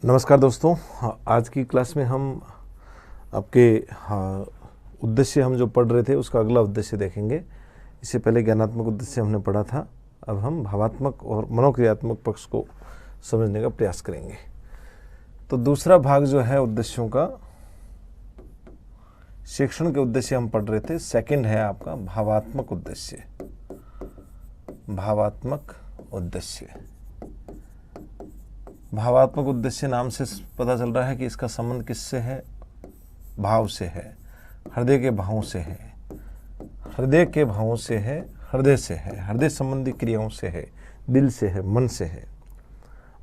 नमस्कार दोस्तों। आज की क्लास में हम आपके उद्देश्य हम जो पढ़ रहे थे उसका अगला उद्देश्य देखेंगे। इससे पहले ज्ञानात्मक उद्देश्य हमने पढ़ा था। अब हम भावात्मक और मनोक्रियात्मक पक्ष को समझने का प्रयास करेंगे। तो दूसरा भाग जो है उद्देश्यों का, शिक्षण के उद्देश्य हम पढ़ रहे थे। सेकंड है आपका भावात्मक उद्देश्य। भावात्मक उद्देश्य, भावात्मक उद्देश्य नाम से पता चल रहा है कि इसका संबंध किससे है? भाव से है, हृदय के भावों से है। हृदय के भावों से है, हृदय से है, हृदय संबंधी क्रियाओं से है, दिल से है, मन से है।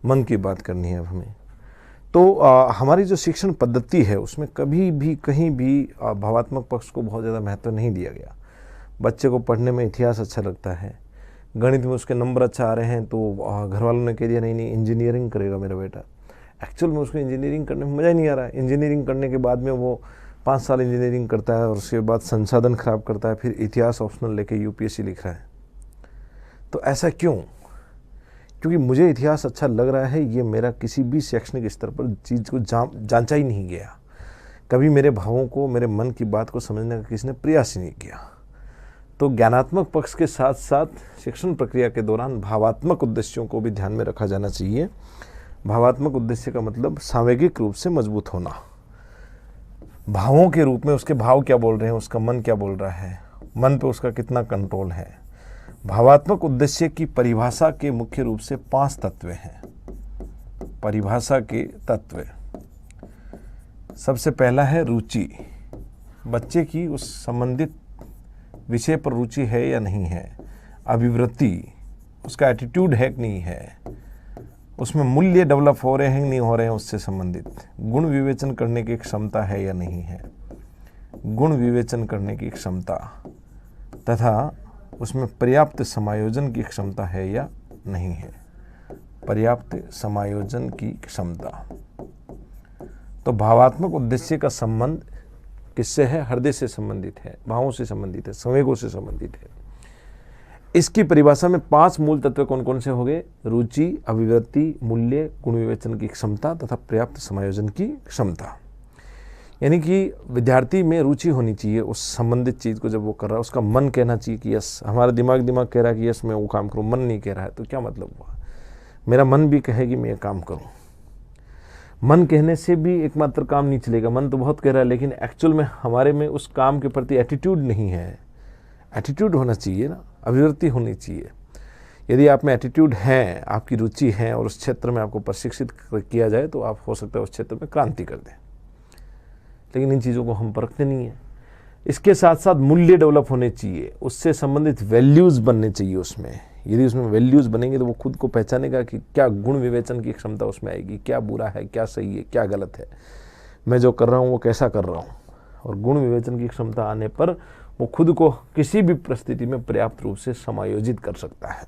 मन की बात करनी है अब हमें। तो हमारी जो शिक्षण पद्धति है उसमें कभी भी कहीं भी भावात्मक पक्ष को बहुत ज़्यादा महत्व नहीं दिया गया। बच्चे को पढ़ने में इतिहास अच्छा लगता है, गणित में उसके नंबर अच्छा आ रहे हैं तो घर वालों ने कह दिया नहीं इंजीनियरिंग करेगा मेरा बेटा। एक्चुअल में उसको इंजीनियरिंग करने में मज़ा ही नहीं आ रहा है। इंजीनियरिंग करने के बाद में वो 5 साल इंजीनियरिंग करता है और उसके बाद संसाधन खराब करता है, फिर इतिहास ऑप्शनल लेके यूपीएससी लिख रहा है। तो ऐसा क्यों? क्योंकि मुझे इतिहास अच्छा लग रहा है, ये मेरा किसी भी शैक्षणिक स्तर पर चीज़ को जांचा ही नहीं गया। कभी मेरे भावों को, मेरे मन की बात को समझने का किसी ने प्रयास ही नहीं किया। तो ज्ञानात्मक पक्ष के साथ साथ शिक्षण प्रक्रिया के दौरान भावात्मक उद्देश्यों को भी ध्यान में रखा जाना चाहिए। भावात्मक उद्देश्य का मतलब सामग्रिक रूप से मजबूत होना। भावों के रूप में उसके भाव क्या बोल रहे हैं, उसका मन क्या बोल रहा है, मन पे उसका कितना कंट्रोल है। भावात्मक उद्देश्य की परिभाषा के मुख्य रूप से 5 तत्व हैं। परिभाषा के तत्व, सबसे पहला है रुचि। बच्चे की उस संबंधित विषय पर रुचि है या नहीं है। अभिवृत्ति, उसका एटीट्यूड है कि नहीं है। उसमें मूल्य डेवलप हो रहे हैं कि नहीं हो रहे हैं उससे संबंधित। गुण विवेचन करने की क्षमता है या नहीं है। गुण विवेचन करने की क्षमता तथा उसमें पर्याप्त समायोजन की क्षमता है या नहीं है। पर्याप्त समायोजन की क्षमता। तो भावात्मक उद्देश्य का संबंध किससे है? हृदय से संबंधित है, भावों से संबंधित है, संवेगों से संबंधित है। इसकी परिभाषा में 5 मूल तत्व कौन कौन से हो गए? रुचि, अभिवृत्ति, मूल्य, गुण विवेचन की क्षमता तथा पर्याप्त समायोजन की क्षमता। यानी कि विद्यार्थी में रुचि होनी चाहिए उस संबंधित चीज़ को। जब वो कर रहा है उसका मन कहना चाहिए कि यस, हमारा दिमाग कह रहा है कि यस मैं वो काम करूँ, मन नहीं कह रहा है तो क्या मतलब हुआ? मेरा मन भी कहे कि मैं ये काम करूँ। मन कहने से भी एकमात्र काम नहीं चलेगा। मन तो बहुत कह रहा है लेकिन एक्चुअल में हमारे में उस काम के प्रति एटीट्यूड नहीं है। एटीट्यूड होना चाहिए ना, अभिवृत्ति होनी चाहिए। यदि आप में एटीट्यूड है, आपकी रुचि है और उस क्षेत्र में आपको प्रशिक्षित किया जाए तो आप हो सकता है उस क्षेत्र में क्रांति कर दें। लेकिन इन चीज़ों को हम परखते नहीं हैं। इसके साथ साथ मूल्य डेवलप होने चाहिए, उससे संबंधित वैल्यूज़ बनने चाहिए उसमें। यदि उसमें वैल्यूज़ बनेंगे तो वो खुद को पहचानेगा कि क्या गुण विवेचन की क्षमता उसमें आएगी, क्या बुरा है, क्या सही है, क्या गलत है, मैं जो कर रहा हूँ वो कैसा कर रहा हूँ। और गुण विवेचन की क्षमता आने पर वो खुद को किसी भी परिस्थिति में पर्याप्त रूप से समायोजित कर सकता है।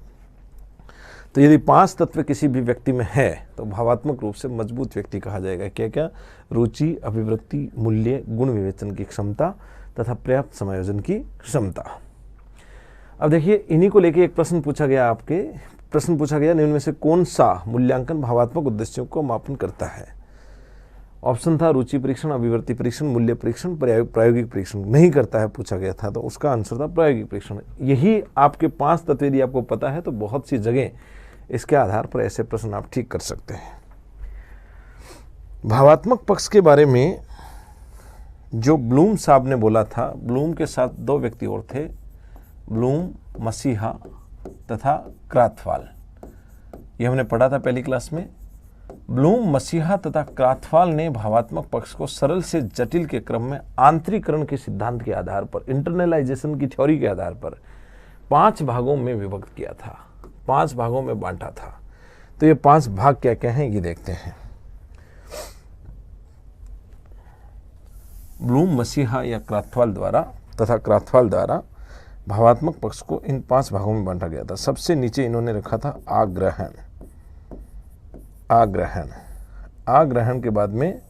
तो यदि 5 तत्व किसी भी व्यक्ति में है तो भावात्मक रूप से मजबूत व्यक्ति कहा जाएगा। क्या क्या? रुचि, अभिवृत्ति, मूल्य, गुण विवेचन की क्षमता तथा पर्याप्त समायोजन की क्षमता। अब देखिए, इन्हीं को लेके एक प्रश्न पूछा गया निम्न में से कौन सा मूल्यांकन भावात्मक उद्देश्यों को मापन करता है? ऑप्शन था रुचि परीक्षण, अभिवृत्ति परीक्षण, मूल्य परीक्षण, प्रायोगिक परीक्षण। नहीं करता है पूछा गया था, तो उसका आंसर था प्रायोगिक परीक्षण। यही आपके 5 तत्व यदि आपको पता है तो बहुत सी जगह इसके आधार पर ऐसे प्रश्न आप ठीक कर सकते हैं। भावात्मक पक्ष के बारे में जो ब्लूम साहब ने बोला था, ब्लूम के साथ 2 व्यक्ति और थे, ब्लूम, मसीहा तथा क्राथवाल। ये हमने पढ़ा था पहली क्लास में। ब्लूम, मसीहा तथा क्राथवाल ने भावात्मक पक्ष को सरल से जटिल के क्रम में आंतरिकरण के सिद्धांत के आधार पर, इंटरनलाइजेशन की थ्योरी के आधार पर 5 भागों में विभक्त किया था, 5 भागों में बांटा था। तो ये 5 भाग क्या क्या हैं ये देखते हैं। ब्लूम, मसीहा या क्राथवाल द्वारा भावात्मक पक्ष को इन 5 भागों में बांटा गया था। सबसे नीचे इन्होंने रखा था आग्रहण। आग्रहण के बाद में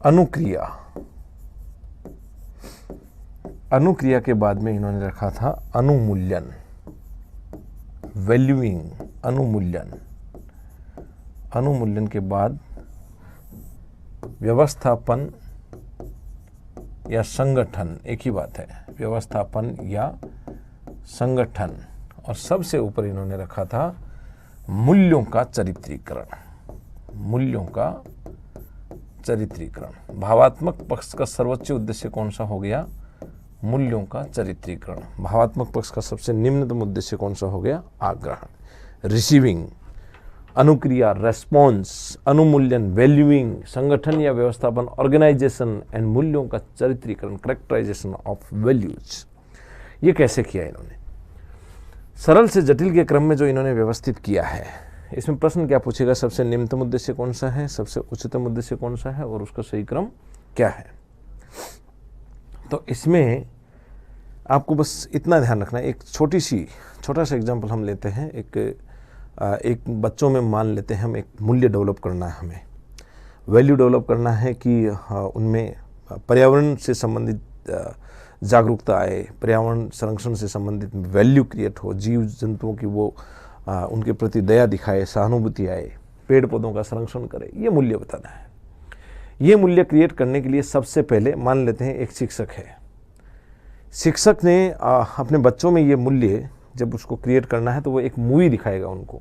अनुक्रिया। अनुक्रिया के बाद में इन्होंने रखा था अनुमूल्यन, वैल्यूइंग, अनुमूल्यन। अनुमूल्यन के बाद व्यवस्थापन या संगठन एक ही बात है, व्यवस्थापन या संगठन। और सबसे ऊपर इन्होंने रखा था मूल्यों का चरित्रीकरण, मूल्यों का चरित्रीकरण। भावात्मक पक्ष का सर्वोच्च उद्देश्य कौन सा हो गया? मूल्यों का चरित्रीकरण। भावात्मक पक्ष का सबसे निम्नतम उद्देश्य कौन सा हो गया? आग्रहण, रिसीविंग, अनुक्रिया, रेस्पॉन्स, अनुमूल्यन, वैल्यूइंग, संगठन या व्यवस्थापन, ऑर्गेनाइजेशन एंड मूल्यों का चरित्रीकरण, करेक्टराइजेशन ऑफ वैल्यूज। ये कैसे किया इन्होंने? सरल से जटिल के क्रम में जो इन्होंने व्यवस्थित किया है। इसमें प्रश्न क्या पूछेगा? सबसे निम्नतम उद्देश्य कौन सा है, सबसे उच्चतम उद्देश्य कौन सा है और उसका सही क्रम क्या है? तो इसमें आपको बस इतना ध्यान रखना है। एक छोटा सा एग्जांपल हम लेते हैं। एक बच्चों में मान लेते हैं हम एक मूल्य डेवलप करना है, हमें वैल्यू डेवलप करना है कि उनमें पर्यावरण से संबंधित जागरूकता आए, पर्यावरण संरक्षण से संबंधित वैल्यू क्रिएट हो, जीव जंतुओं की वो उनके प्रति दया दिखाए, सहानुभूति आए, पेड़ पौधों का संरक्षण करे, ये मूल्य बताना है। ये मूल्य क्रिएट करने के लिए सबसे पहले मान लेते हैं एक शिक्षक है। शिक्षक ने अपने बच्चों में ये मूल्य जब उसको क्रिएट करना है तो वो एक मूवी दिखाएगा उनको।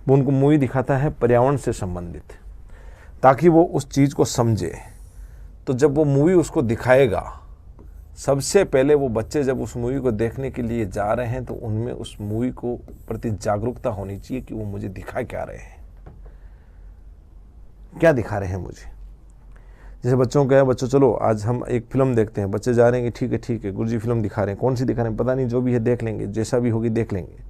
वो उनको मूवी दिखाता है पर्यावरण से संबंधित, ताकि वो उस चीज़ को समझे। तो जब वो मूवी उसको दिखाएगा, सबसे पहले वो बच्चे जब उस मूवी को देखने के लिए जा रहे हैं तो उनमें उस मूवी को प्रति जागरूकता होनी चाहिए कि वो मुझे दिखा क्या रहे हैं, क्या दिखा रहे हैं मुझे। जैसे बच्चों का है, बच्चों चलो आज हम एक फिल्म देखते हैं, बच्चे जा रहे हैं कि ठीक है गुरुजी फिल्म दिखा रहे हैं, कौन सी दिखा रहे हैं पता नहीं, जो भी है देख लेंगे, जैसा भी होगी देख लेंगे।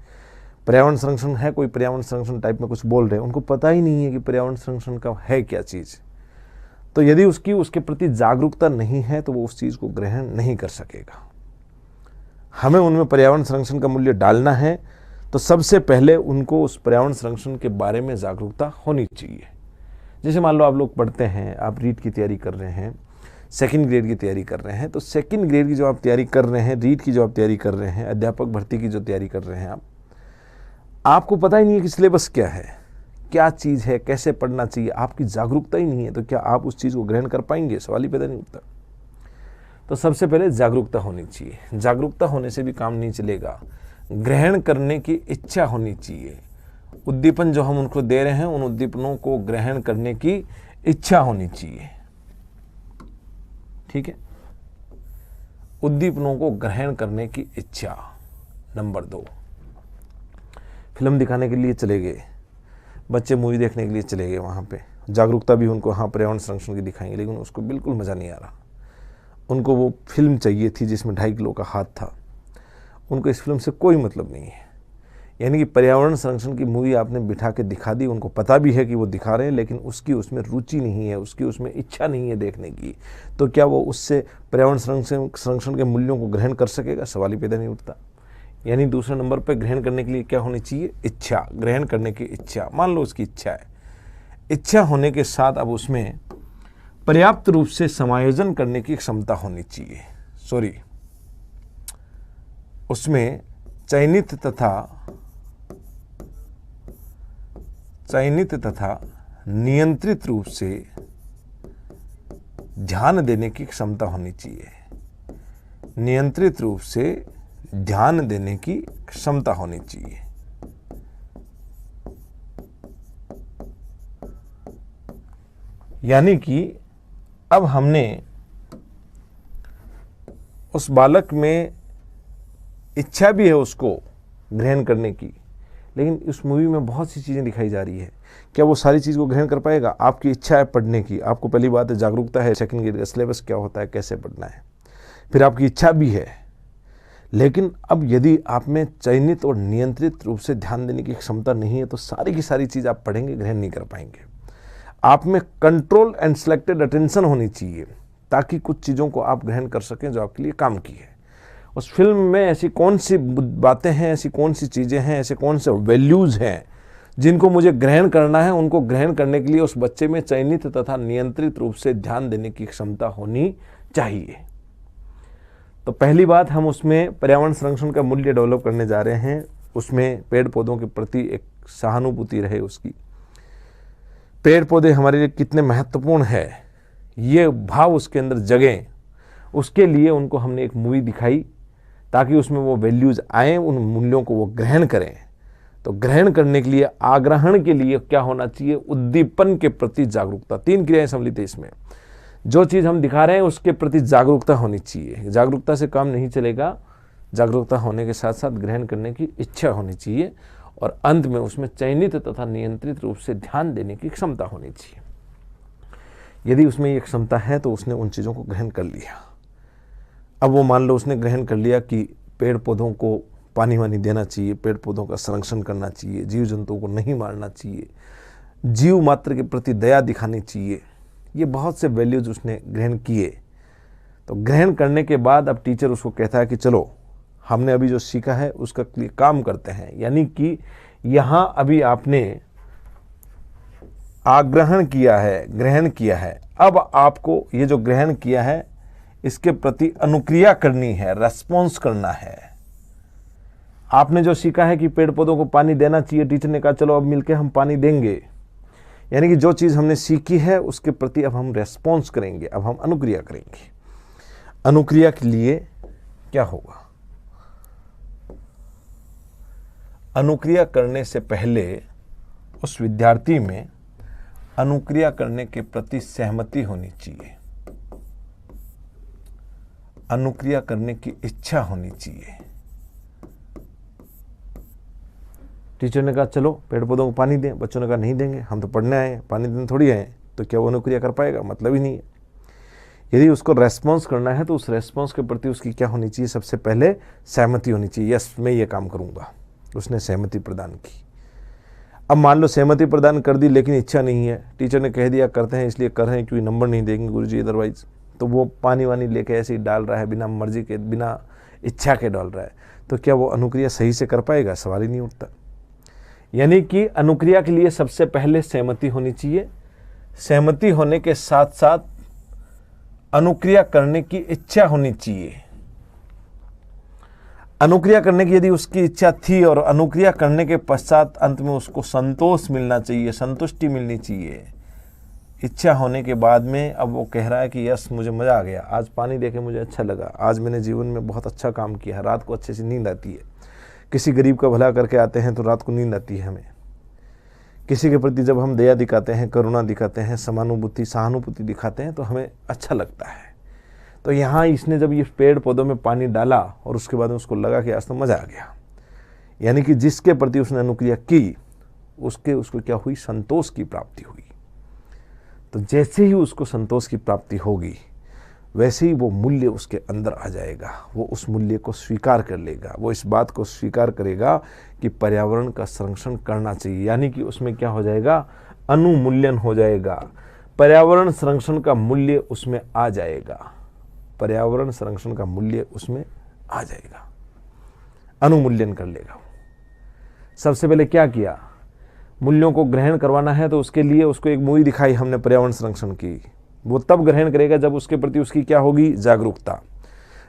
पर्यावरण संरक्षण है, कोई पर्यावरण संरक्षण टाइप में कुछ बोल रहे हैं, उनको पता ही नहीं है कि पर्यावरण संरक्षण का है क्या चीज़। तो यदि उसके प्रति जागरूकता नहीं है तो वो उस चीज़ को ग्रहण नहीं कर सकेगा। हमें उनमें पर्यावरण संरक्षण का मूल्य डालना है तो सबसे पहले उनको उस पर्यावरण संरक्षण के बारे में जागरूकता होनी चाहिए। जैसे मान लो आप लोग पढ़ते हैं, आप रीट की तैयारी कर रहे हैं, सेकंड ग्रेड की तैयारी कर रहे हैं, तो सेकंड ग्रेड की जो आप तैयारी कर रहे हैं, रीट की जो आप तैयारी कर रहे हैं, अध्यापक भर्ती की जो तैयारी कर रहे हैं, आपको पता ही नहीं है कि सिलेबस क्या है, क्या चीज़ है, कैसे पढ़ना चाहिए, आपकी जागरूकता ही नहीं है, तो क्या आप उस चीज़ को ग्रहण कर पाएंगे? सवाल ही पैदा नहीं उठता। तो सबसे पहले जागरूकता होनी चाहिए। जागरूकता होने से भी काम नहीं चलेगा, ग्रहण करने की इच्छा होनी चाहिए। उद्दीपन जो हम उनको दे रहे हैं, उन उद्दीपनों को ग्रहण करने की इच्छा होनी चाहिए। ठीक है, उद्दीपनों को ग्रहण करने की इच्छा। नंबर 2, फिल्म दिखाने के लिए चले गए बच्चे, मूवी देखने के लिए चले गए, वहाँ पे जागरूकता भी उनको हाँ पर्यावरण संरक्षण की दिखाएंगे, लेकिन उसको बिल्कुल मज़ा नहीं आ रहा। उनको वो फिल्म चाहिए थी जिसमें 2.5 किलो का हाथ था, उनको इस फिल्म से कोई मतलब नहीं है। यानी कि पर्यावरण संरक्षण की मूवी आपने बिठा के दिखा दी, उनको पता भी है कि वो दिखा रहे हैं, लेकिन उसकी उसमें रुचि नहीं है, उसकी उसमें इच्छा नहीं है देखने की। तो क्या वो उससे पर्यावरण संरक्षण के मूल्यों को ग्रहण कर सकेगा? सवाल ही पैदा नहीं उठता। यानी दूसरे नंबर पर ग्रहण करने के लिए क्या होनी चाहिए? इच्छा, ग्रहण करने की इच्छा। मान लो उसकी इच्छा है, इच्छा होने के साथ अब उसमें पर्याप्त रूप से समायोजन करने की क्षमता होनी चाहिए। उसमें चयनित तथा नियंत्रित रूप से ध्यान देने की क्षमता होनी चाहिए। नियंत्रित रूप से ध्यान देने की क्षमता होनी चाहिए। यानी कि अब हमने उस बालक में इच्छा भी है उसको ग्रहण करने की, लेकिन उस मूवी में बहुत सी चीज़ें दिखाई जा रही है। क्या वो सारी चीज़ को ग्रहण कर पाएगा? आपकी इच्छा है पढ़ने की, आपको पहली बात है जागरूकता है, सेकंड ग्रेड का सिलेबस क्या होता है, कैसे पढ़ना है, फिर आपकी इच्छा भी है। लेकिन अब यदि आप में चयनित और नियंत्रित रूप से ध्यान देने की क्षमता नहीं है तो सारी की सारी चीज़ आप पढ़ेंगे, ग्रहण नहीं कर पाएंगे। आप में कंट्रोल एंड सिलेक्टेड अटेंशन होनी चाहिए ताकि कुछ चीज़ों को आप ग्रहण कर सकें जो आपके लिए काम की है। उस फिल्म में ऐसी कौन सी बातें हैं, ऐसी कौन सी चीज़ें हैं, ऐसे कौन से वैल्यूज़ हैं जिनको मुझे ग्रहण करना है, उनको ग्रहण करने के लिए उस बच्चे में चयनित तथा नियंत्रित रूप से ध्यान देने की क्षमता होनी चाहिए। तो पहली बात, हम उसमें पर्यावरण संरक्षण का मूल्य डेवलप करने जा रहे हैं। उसमें पेड़ पौधों के प्रति एक सहानुभूति रहे उसकी, पेड़ पौधे हमारे लिए कितने महत्वपूर्ण है ये भाव उसके अंदर जगें, उसके लिए उनको हमने एक मूवी दिखाई ताकि उसमें वो वैल्यूज़ आएँ, उन मूल्यों को वो ग्रहण करें। तो ग्रहण करने के लिए, आग्रहण के लिए क्या होना चाहिए? उद्दीपन के प्रति जागरूकता। 3 क्रियाएं सम्मिलित है इसमें। जो चीज़ हम दिखा रहे हैं उसके प्रति जागरूकता होनी चाहिए। जागरूकता से काम नहीं चलेगा, जागरूकता होने के साथ साथ ग्रहण करने की इच्छा होनी चाहिए और अंत में उसमें चयनित तथा नियंत्रित रूप से ध्यान देने की क्षमता होनी चाहिए। यदि उसमें ये क्षमता है तो उसने उन चीज़ों को ग्रहण कर लिया। अब वो मान लो उसने ग्रहण कर लिया कि पेड़ पौधों को पानी वानी देना चाहिए, पेड़ पौधों का संरक्षण करना चाहिए, जीव जंतुओं को नहीं मारना चाहिए, जीव मात्र के प्रति दया दिखानी चाहिए। ये बहुत से वैल्यूज उसने ग्रहण किए। तो ग्रहण करने के बाद अब टीचर उसको कहता है कि चलो हमने अभी जो सीखा है उसका काम करते हैं। यानी कि यहाँ अभी आपने आग्रहण किया है, ग्रहण किया है, अब आपको ये जो ग्रहण किया है इसके प्रति अनुक्रिया करनी है, रेस्पॉन्स करना है। आपने जो सीखा है कि पेड़ पौधों को पानी देना चाहिए, टीचर ने कहा चलो अब मिलके हम पानी देंगे। यानी कि जो चीज़ हमने सीखी है उसके प्रति अब हम रेस्पॉन्स करेंगे, अब हम अनुक्रिया करेंगे। अनुक्रिया के लिए क्या होगा? अनुक्रिया करने से पहले उस विद्यार्थी में अनुक्रिया करने के प्रति सहमति होनी चाहिए, अनुक्रिया करने की इच्छा होनी चाहिए। टीचर ने कहा चलो पेड़ पौधों को पानी दें, बच्चों ने कहा नहीं देंगे, हम तो पढ़ने आए हैं, पानी देने थोड़ी आए। तो क्या वो अनुक्रिया कर पाएगा? मतलब ही नहीं है। यदि उसको रेस्पॉन्स करना है तो उस रेस्पॉन्स के प्रति उसकी क्या होनी चाहिए? सबसे पहले सहमति होनी चाहिए। यस, मैं ये काम करूँगा। उसने सहमति प्रदान की। अब मान लो सहमति प्रदान कर दी लेकिन इच्छा नहीं है। टीचर ने कह दिया करते हैं इसलिए कर रहे हैं क्योंकि नंबर नहीं देंगे गुरुजी अदरवाइज। तो वो पानी वानी लेके ऐसे ही डाल रहा है, बिना मर्जी के, बिना इच्छा के डाल रहा है। तो क्या वो अनुक्रिया सही से कर पाएगा? सवाल ही नहीं उठता। यानी कि अनुक्रिया के लिए सबसे पहले सहमति होनी चाहिए। सहमति होने के साथ साथ अनुक्रिया करने की इच्छा होनी चाहिए। अनुक्रिया करने की यदि उसकी इच्छा थी और अनुक्रिया करने के पश्चात अंत में उसको संतोष मिलना चाहिए, संतुष्टि मिलनी चाहिए। इच्छा होने के बाद में अब वो कह रहा है कि यस मुझे मज़ा आ गया, आज पानी देके मुझे अच्छा लगा, आज मैंने जीवन में बहुत अच्छा काम किया है, रात को अच्छे से नींद आती है। किसी गरीब का भला करके आते हैं तो रात को नींद आती है हमें। किसी के प्रति जब हम दया दिखाते हैं, करुणा दिखाते हैं, समानुभूति, सहानुभूति दिखाते हैं तो हमें अच्छा लगता है। तो यहाँ इसने जब ये पेड़ पौधों में पानी डाला और उसके बाद में उसको लगा कि आज तो मज़ा आ गया, यानी कि जिसके प्रति उसने अनुक्रिया की उसको क्या हुई? संतोष की प्राप्ति हुई। तो जैसे ही उसको संतोष की प्राप्ति होगी वैसे ही वो मूल्य उसके अंदर आ जाएगा। वो उस मूल्य को स्वीकार कर लेगा। वो इस बात को स्वीकार करेगा कि पर्यावरण का संरक्षण करना चाहिए। यानी कि उसमें क्या हो जाएगा? अनुमूल्यन हो जाएगा। पर्यावरण संरक्षण का मूल्य उसमें आ जाएगा। पर्यावरण संरक्षण का मूल्य उसमें आ जाएगा, अनुमूल्यन कर लेगा। सबसे पहले क्या किया? मूल्यों को ग्रहण करवाना है तो उसके लिए उसको एक मूवी दिखाई हमने पर्यावरण संरक्षण की। वो तब ग्रहण करेगा जब उसके प्रति उसकी क्या होगी? जागरूकता।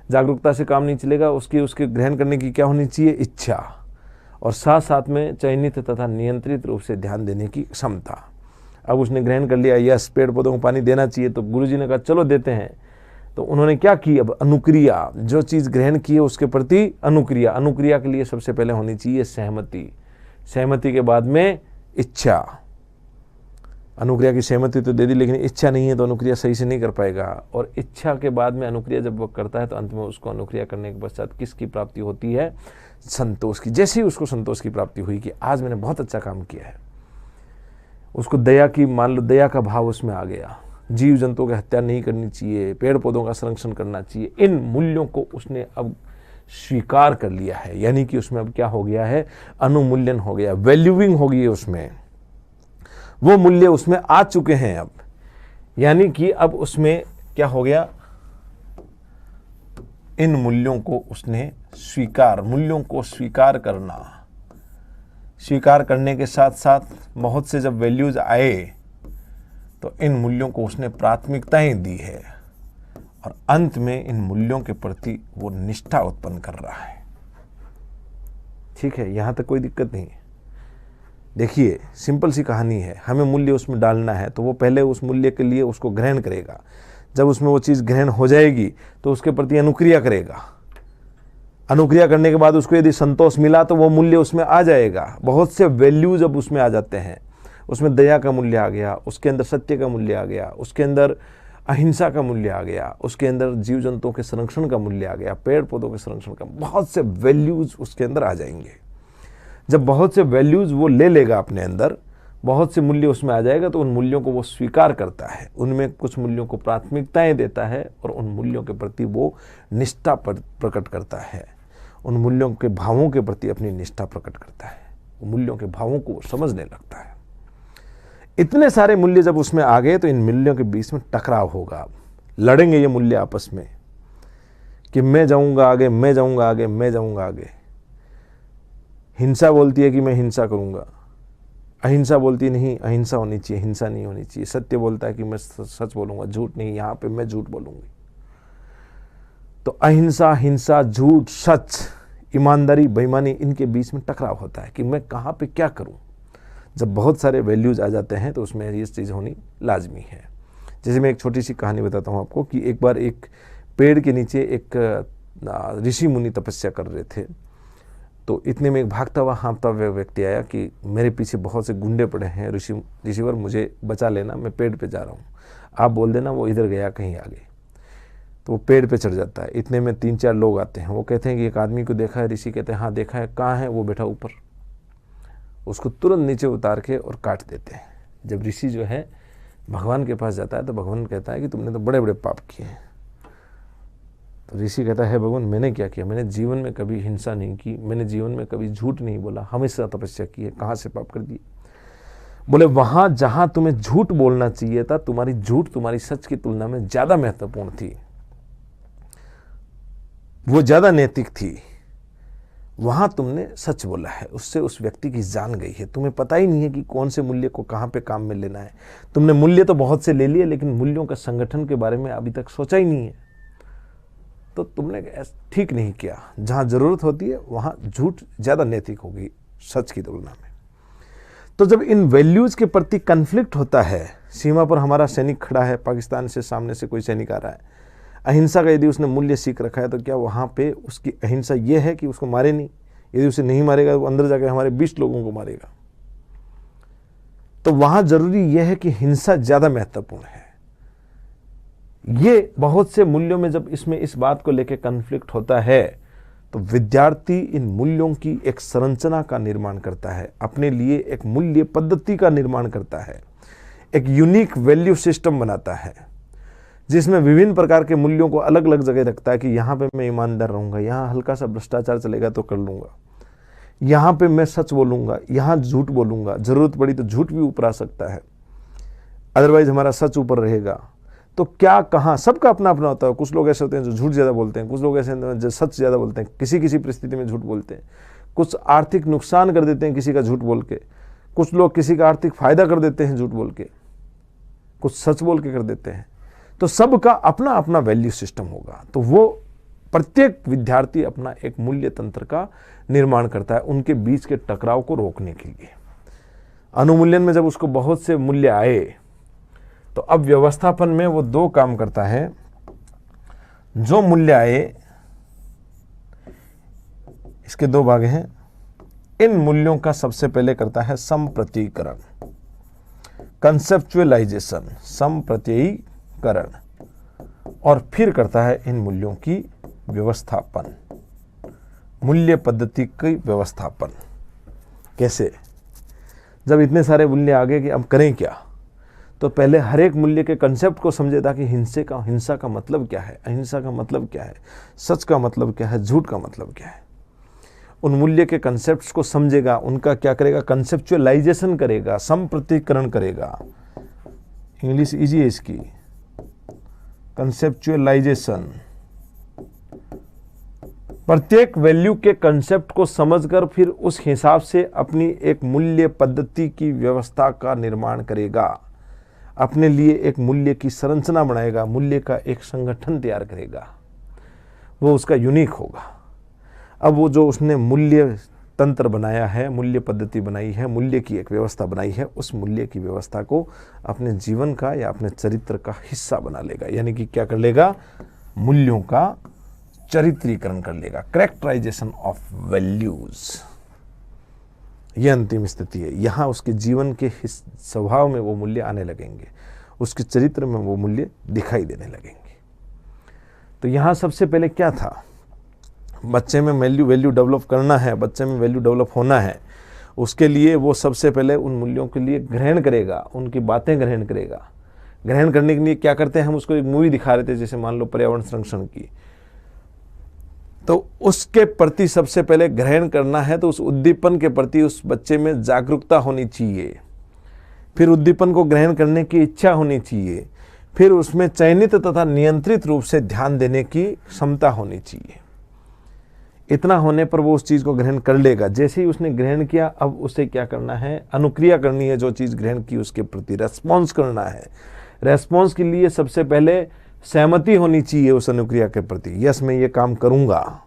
जागरूकता से काम नहीं चलेगा। उसके ग्रहण करने की क्या होनी चाहिए? इच्छा। और साथ साथ में चयनित तथा नियंत्रित रूप से ध्यान देने की क्षमता। अब उसने ग्रहण कर लिया, यस पेड़ पौधों को पानी देना चाहिए, तो गुरुजी ने कहा चलो देते हैं। तो उन्होंने क्या की? अब अनुक्रिया, जो चीज़ ग्रहण की है उसके प्रति अनुक्रिया। अनुक्रिया के लिए सबसे पहले होनी चाहिए सहमति। सहमति के बाद में इच्छा। अनुक्रिया की सहमति तो दे दी लेकिन इच्छा नहीं है तो अनुक्रिया सही से नहीं कर पाएगा। और इच्छा के बाद में अनुक्रिया जब वो करता है तो अंत में उसको अनुक्रिया करने के पश्चात किसकी प्राप्ति होती है? संतोष की। जैसे ही उसको संतोष की प्राप्ति हुई कि आज मैंने बहुत अच्छा काम किया है, उसको दया की, मान लो दया का भाव उसमें आ गया। जीव जंतुओं की हत्या नहीं करनी चाहिए, पेड़ पौधों का संरक्षण करना चाहिए। इन मूल्यों को उसने अब स्वीकार कर लिया है। यानी कि उसमें अब क्या हो गया है? अनुमूल्यन हो गया, वैल्यूइंग हो गई है उसमें। वो मूल्य उसमें आ चुके हैं अब। यानी कि अब उसमें क्या हो गया? इन मूल्यों को उसने मूल्यों को स्वीकार करना। स्वीकार करने के साथ साथ बहुत से जब वैल्यूज आए तो इन मूल्यों को उसने प्राथमिकताएं दी है और अंत में इन मूल्यों के प्रति वो निष्ठा उत्पन्न कर रहा है। ठीक है, यहां तक कोई दिक्कत नहीं है। देखिए सिंपल सी कहानी है, हमें मूल्य उसमें डालना है तो वो पहले उस मूल्य के लिए उसको ग्रहण करेगा। जब उसमें वो चीज़ ग्रहण हो जाएगी तो उसके प्रति अनुक्रिया करेगा। अनुक्रिया करने के बाद उसको यदि संतोष मिला तो वो मूल्य उसमें आ जाएगा। बहुत से वैल्यूज अब उसमें आ जाते हैं। उसमें दया का मूल्य आ गया, उसके अंदर सत्य का मूल्य आ गया, उसके अंदर अहिंसा का मूल्य आ गया, उसके अंदर जीव जंतुओं के संरक्षण का मूल्य आ गया, पेड़ पौधों के संरक्षण का, बहुत से वैल्यूज उसके अंदर आ जाएंगे। जब बहुत से वैल्यूज वो ले लेगा अपने अंदर, बहुत से मूल्य उसमें आ जाएगा तो उन मूल्यों को वो स्वीकार करता है, उनमें कुछ मूल्यों को प्राथमिकताएं देता है और उन मूल्यों के प्रति वो निष्ठा प्रकट करता है। उन मूल्यों के भावों के प्रति अपनी निष्ठा प्रकट करता है, मूल्यों के भावों को समझने लगता है। इतने सारे मूल्य जब उसमें आ गए तो इन मूल्यों के बीच में टकराव होगा, लड़ेंगे ये मूल्य आपस में कि मैं जाऊंगा आगे, मैं जाऊंगा आगे, मैं जाऊंगा आगे। हिंसा बोलती है कि मैं हिंसा करूंगा, अहिंसा बोलती नहीं अहिंसा होनी चाहिए, हिंसा नहीं होनी चाहिए। सत्य बोलता है कि मैं सच बोलूंगा, झूठ नहीं, यहां पे मैं झूठ बोलूंगी। तो अहिंसा, हिंसा, झूठ, सच, ईमानदारी, बेईमानी, इनके बीच में टकराव होता है कि मैं कहां पे क्या करूं। जब बहुत सारे वैल्यूज आ जाते हैं तो उसमें ये चीज़ होनी लाजमी है। जैसे मैं एक छोटी सी कहानी बताता हूँ आपको कि एक बार एक पेड़ के नीचे एक ऋषि मुनि तपस्या कर रहे थे। तो इतने में एक भागता हुआ हाँफता हुआ व्यक्ति आया कि मेरे पीछे बहुत से गुंडे पड़े हैं, ऋषिवर मुझे बचा लेना, मैं पेड़ पे जा रहा हूँ, आप बोल देना वो इधर गया कहीं आगे। तो वो पेड़ पे चढ़ जाता है। इतने में 3-4 लोग आते हैं, वो कहते हैं कि एक आदमी को देखा है। ऋषि कहते हैं हाँ देखा है, कहाँ है? वो बैठा ऊपर। उसको तुरंत नीचे उतार के और काट देते हैं। जब ऋषि जो है भगवान के पास जाता है तो भगवान कहता है कि तुमने तो बड़े बड़े पाप किए हैं। तो ऋषि कहता है भगवान मैंने क्या किया? मैंने जीवन में कभी हिंसा नहीं की, मैंने जीवन में कभी झूठ नहीं बोला, हमेशा तपस्या की है, कहाँ से पाप कर दिए? बोले वहां जहां तुम्हें झूठ बोलना चाहिए था, तुम्हारी झूठ तुम्हारी सच की तुलना में ज्यादा महत्वपूर्ण थी, वो ज्यादा नैतिक थी, वहां तुमने सच बोला है, उससे उस व्यक्ति की जान गई है। तुम्हें पता ही नहीं है कि कौन से मूल्य को कहां पे काम में लेना है। तुमने मूल्य तो बहुत से ले लिए लेकिन मूल्यों का संगठन के बारे में अभी तक सोचा ही नहीं है। तो तुमने ठीक नहीं किया। जहां जरूरत होती है वहां झूठ ज्यादा नैतिक होगी सच की तुलना में। तो जब इन वैल्यूज के प्रति कन्फ्लिक्ट होता है, सीमा पर हमारा सैनिक खड़ा है, पाकिस्तान से सामने से कोई सैनिक आ रहा है, अहिंसा का यदि उसने मूल्य सीख रखा है तो क्या वहाँ पे उसकी अहिंसा ये है कि उसको मारे नहीं? यदि उसे नहीं मारेगा तो वो अंदर जाकर हमारे 20 लोगों को मारेगा। तो वहां जरूरी यह है कि हिंसा ज्यादा महत्वपूर्ण है। ये बहुत से मूल्यों में जब इसमें इस बात को लेकर कन्फ्लिक्ट होता है तो विद्यार्थी इन मूल्यों की एक संरचना का निर्माण करता है, अपने लिए एक मूल्य पद्धति का निर्माण करता है, एक यूनिक वैल्यू सिस्टम बनाता है जिसमें विभिन्न प्रकार के मूल्यों को अलग अलग जगह रखता है कि यहाँ पे मैं ईमानदार रहूंगा, यहाँ हल्का सा भ्रष्टाचार चलेगा तो कर लूंगा, यहाँ पे मैं सच बोलूंगा, यहाँ झूठ बोलूंगा, जरूरत पड़ी तो झूठ भी ऊपर आ सकता है, अदरवाइज हमारा सच ऊपर रहेगा। तो क्या कहाँ सबका अपना अपना होता है। कुछ लोग ऐसे होते हैं जो झूठ ज़्यादा बोलते हैं, कुछ लोग ऐसे होते हैं जो सच ज़्यादा बोलते हैं, किसी किसी परिस्थिति में झूठ बोलते हैं, कुछ आर्थिक नुकसान कर देते हैं किसी का झूठ बोल के, कुछ लोग किसी का आर्थिक फायदा कर देते हैं झूठ बोल के, कुछ सच बोल के कर देते हैं। तो सबका अपना अपना वैल्यू सिस्टम होगा। तो वो प्रत्येक विद्यार्थी अपना एक मूल्य तंत्र का निर्माण करता है उनके बीच के टकराव को रोकने के लिए। अनुमूल्यन में जब उसको बहुत से मूल्य आए तो अब व्यवस्थापन में वो 2 काम करता है। जो मूल्य आए, इसके 2 भाग हैं। इन मूल्यों का सबसे पहले करता है संप्रतीकरण, कंसेप्चुअलाइजेशन, संप्रतीकरण, और फिर करता है इन मूल्यों की व्यवस्थापन, मूल्य पद्धति की व्यवस्थापन। कैसे? जब इतने सारे मूल्य आ गए कि अब करें क्या, तो पहले हर एक मूल्य के कंसेप्ट को समझेगा कि हिंसा का मतलब क्या है, अहिंसा का मतलब क्या है, सच का मतलब क्या है, झूठ का मतलब क्या है। उन मूल्य के कंसेप्ट्स को समझेगा, उनका क्या करेगा, कंसेप्चुअलाइजेशन करेगा, संप्रतीकरण करेगा। इंग्लिश इजी है इसकी, कंसेप्चुअलाइजेशन। प्रत्येक वैल्यू के कंसेप्ट को समझकर फिर उस हिसाब से अपनी एक मूल्य पद्धति की व्यवस्था का निर्माण करेगा, अपने लिए एक मूल्य की संरचना बनाएगा, मूल्य का एक संगठन तैयार करेगा, वो उसका यूनिक होगा। अब वो जो उसने मूल्य तंत्र बनाया है, मूल्य पद्धति बनाई है, मूल्य की एक व्यवस्था बनाई है, उस मूल्य की व्यवस्था को अपने जीवन का या अपने चरित्र का हिस्सा बना लेगा। यानी कि क्या कर लेगा, मूल्यों का चरित्रीकरण कर लेगा, कैरेक्टराइजेशन ऑफ वैल्यूज। यह अंतिम स्थिति है। यहाँ उसके जीवन के स्वभाव में वो मूल्य आने लगेंगे, उसके चरित्र में वो मूल्य दिखाई देने लगेंगे। तो यहाँ सबसे पहले क्या था, बच्चे में वैल्यू डेवलप करना है, बच्चे में वैल्यू डेवलप होना है, उसके लिए वो सबसे पहले उन मूल्यों के लिए ग्रहण करेगा, उनकी बातें ग्रहण करेगा। ग्रहण करने के लिए क्या करते हैं, हम उसको एक मूवी दिखा रहे थे, जैसे मान लो पर्यावरण संरक्षण की, तो उसके प्रति सबसे पहले ग्रहण करना है, तो उस उद्दीपन के प्रति उस बच्चे में जागरूकता होनी चाहिए, फिर उद्दीपन को ग्रहण करने की इच्छा होनी चाहिए, फिर उसमें चयनित तथा नियंत्रित रूप से ध्यान देने की क्षमता होनी चाहिए। इतना होने पर वो उस चीज़ को ग्रहण कर लेगा। जैसे ही उसने ग्रहण किया, अब उसे क्या करना है, अनुक्रिया करनी है। जो चीज़ ग्रहण की उसके प्रति रेस्पॉन्स करना है। रेस्पॉन्स के लिए सबसे पहले सहमति होनी चाहिए उस अनुक्रिया के प्रति, यस मैं ये काम करूँगा।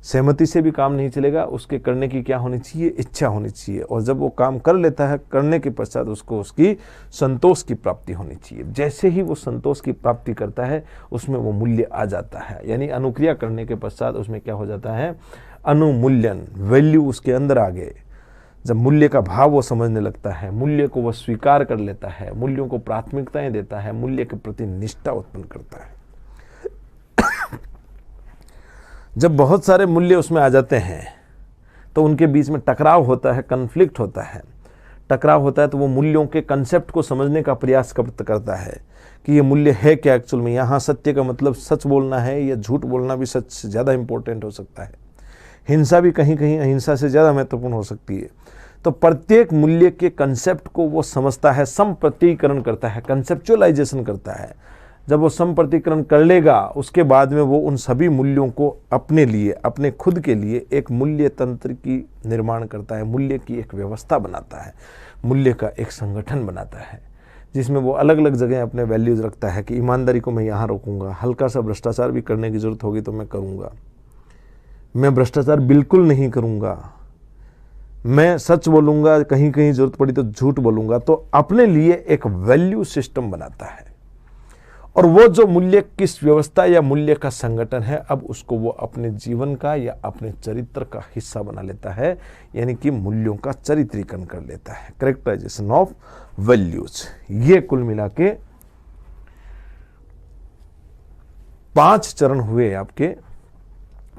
सहमति से भी काम नहीं चलेगा, उसके करने की क्या होनी चाहिए, इच्छा होनी चाहिए। और जब वो काम कर लेता है, करने के पश्चात उसको उसकी संतोष की प्राप्ति होनी चाहिए। जैसे ही वो संतोष की प्राप्ति करता है, उसमें वो मूल्य आ जाता है। यानी अनुक्रिया करने के पश्चात उसमें क्या हो जाता है, अनुमूल्यन, वैल्यू उसके अंदर आ गए। जब मूल्य का भाव वो समझने लगता है, मूल्य को वो स्वीकार कर लेता है, मूल्यों को प्राथमिकताएं देता है, मूल्य के प्रति निष्ठा उत्पन्न करता है। जब बहुत सारे मूल्य उसमें आ जाते हैं, तो उनके बीच में टकराव होता है, कन्फ्लिक्ट होता है। टकराव होता है तो वो मूल्यों के कंसेप्ट को समझने का प्रयास करता है कि ये मूल्य है क्या एक्चुअल में। यहाँ सत्य का मतलब सच बोलना है या झूठ बोलना भी सच से ज़्यादा इंपॉर्टेंट हो सकता है। हिंसा भी कहीं कहीं अहिंसा से ज़्यादा महत्वपूर्ण हो सकती है। तो प्रत्येक मूल्य के कंसेप्ट को वो समझता है, संप्रतीकरण करता है, कंसेप्चुअलाइजेशन करता है। जब वो संप्रतीकरण कर लेगा, उसके बाद में वो उन सभी मूल्यों को अपने लिए, अपने खुद के लिए एक मूल्य तंत्र की निर्माण करता है, मूल्य की एक व्यवस्था बनाता है, मूल्य का एक संगठन बनाता है, जिसमें वो अलग अलग जगह अपने वैल्यूज रखता है कि ईमानदारी को मैं यहाँ रोकूंगा, हल्का सा भ्रष्टाचार भी करने की जरूरत होगी तो मैं करूँगा, मैं भ्रष्टाचार बिल्कुल नहीं करूँगा, मैं सच बोलूँगा, कहीं कहीं जरूरत पड़ी तो झूठ बोलूँगा। तो अपने लिए एक वैल्यू सिस्टम बनाता है। और वो जो मूल्य किस व्यवस्था या मूल्य का संगठन है, अब उसको वो अपने जीवन का या अपने चरित्र का हिस्सा बना लेता है। यानी कि मूल्यों का चरित्रीकरण कर लेता है, कैरेक्टराइजेशन ऑफ वैल्यूज। ये कुल मिला के 5 चरण हुए आपके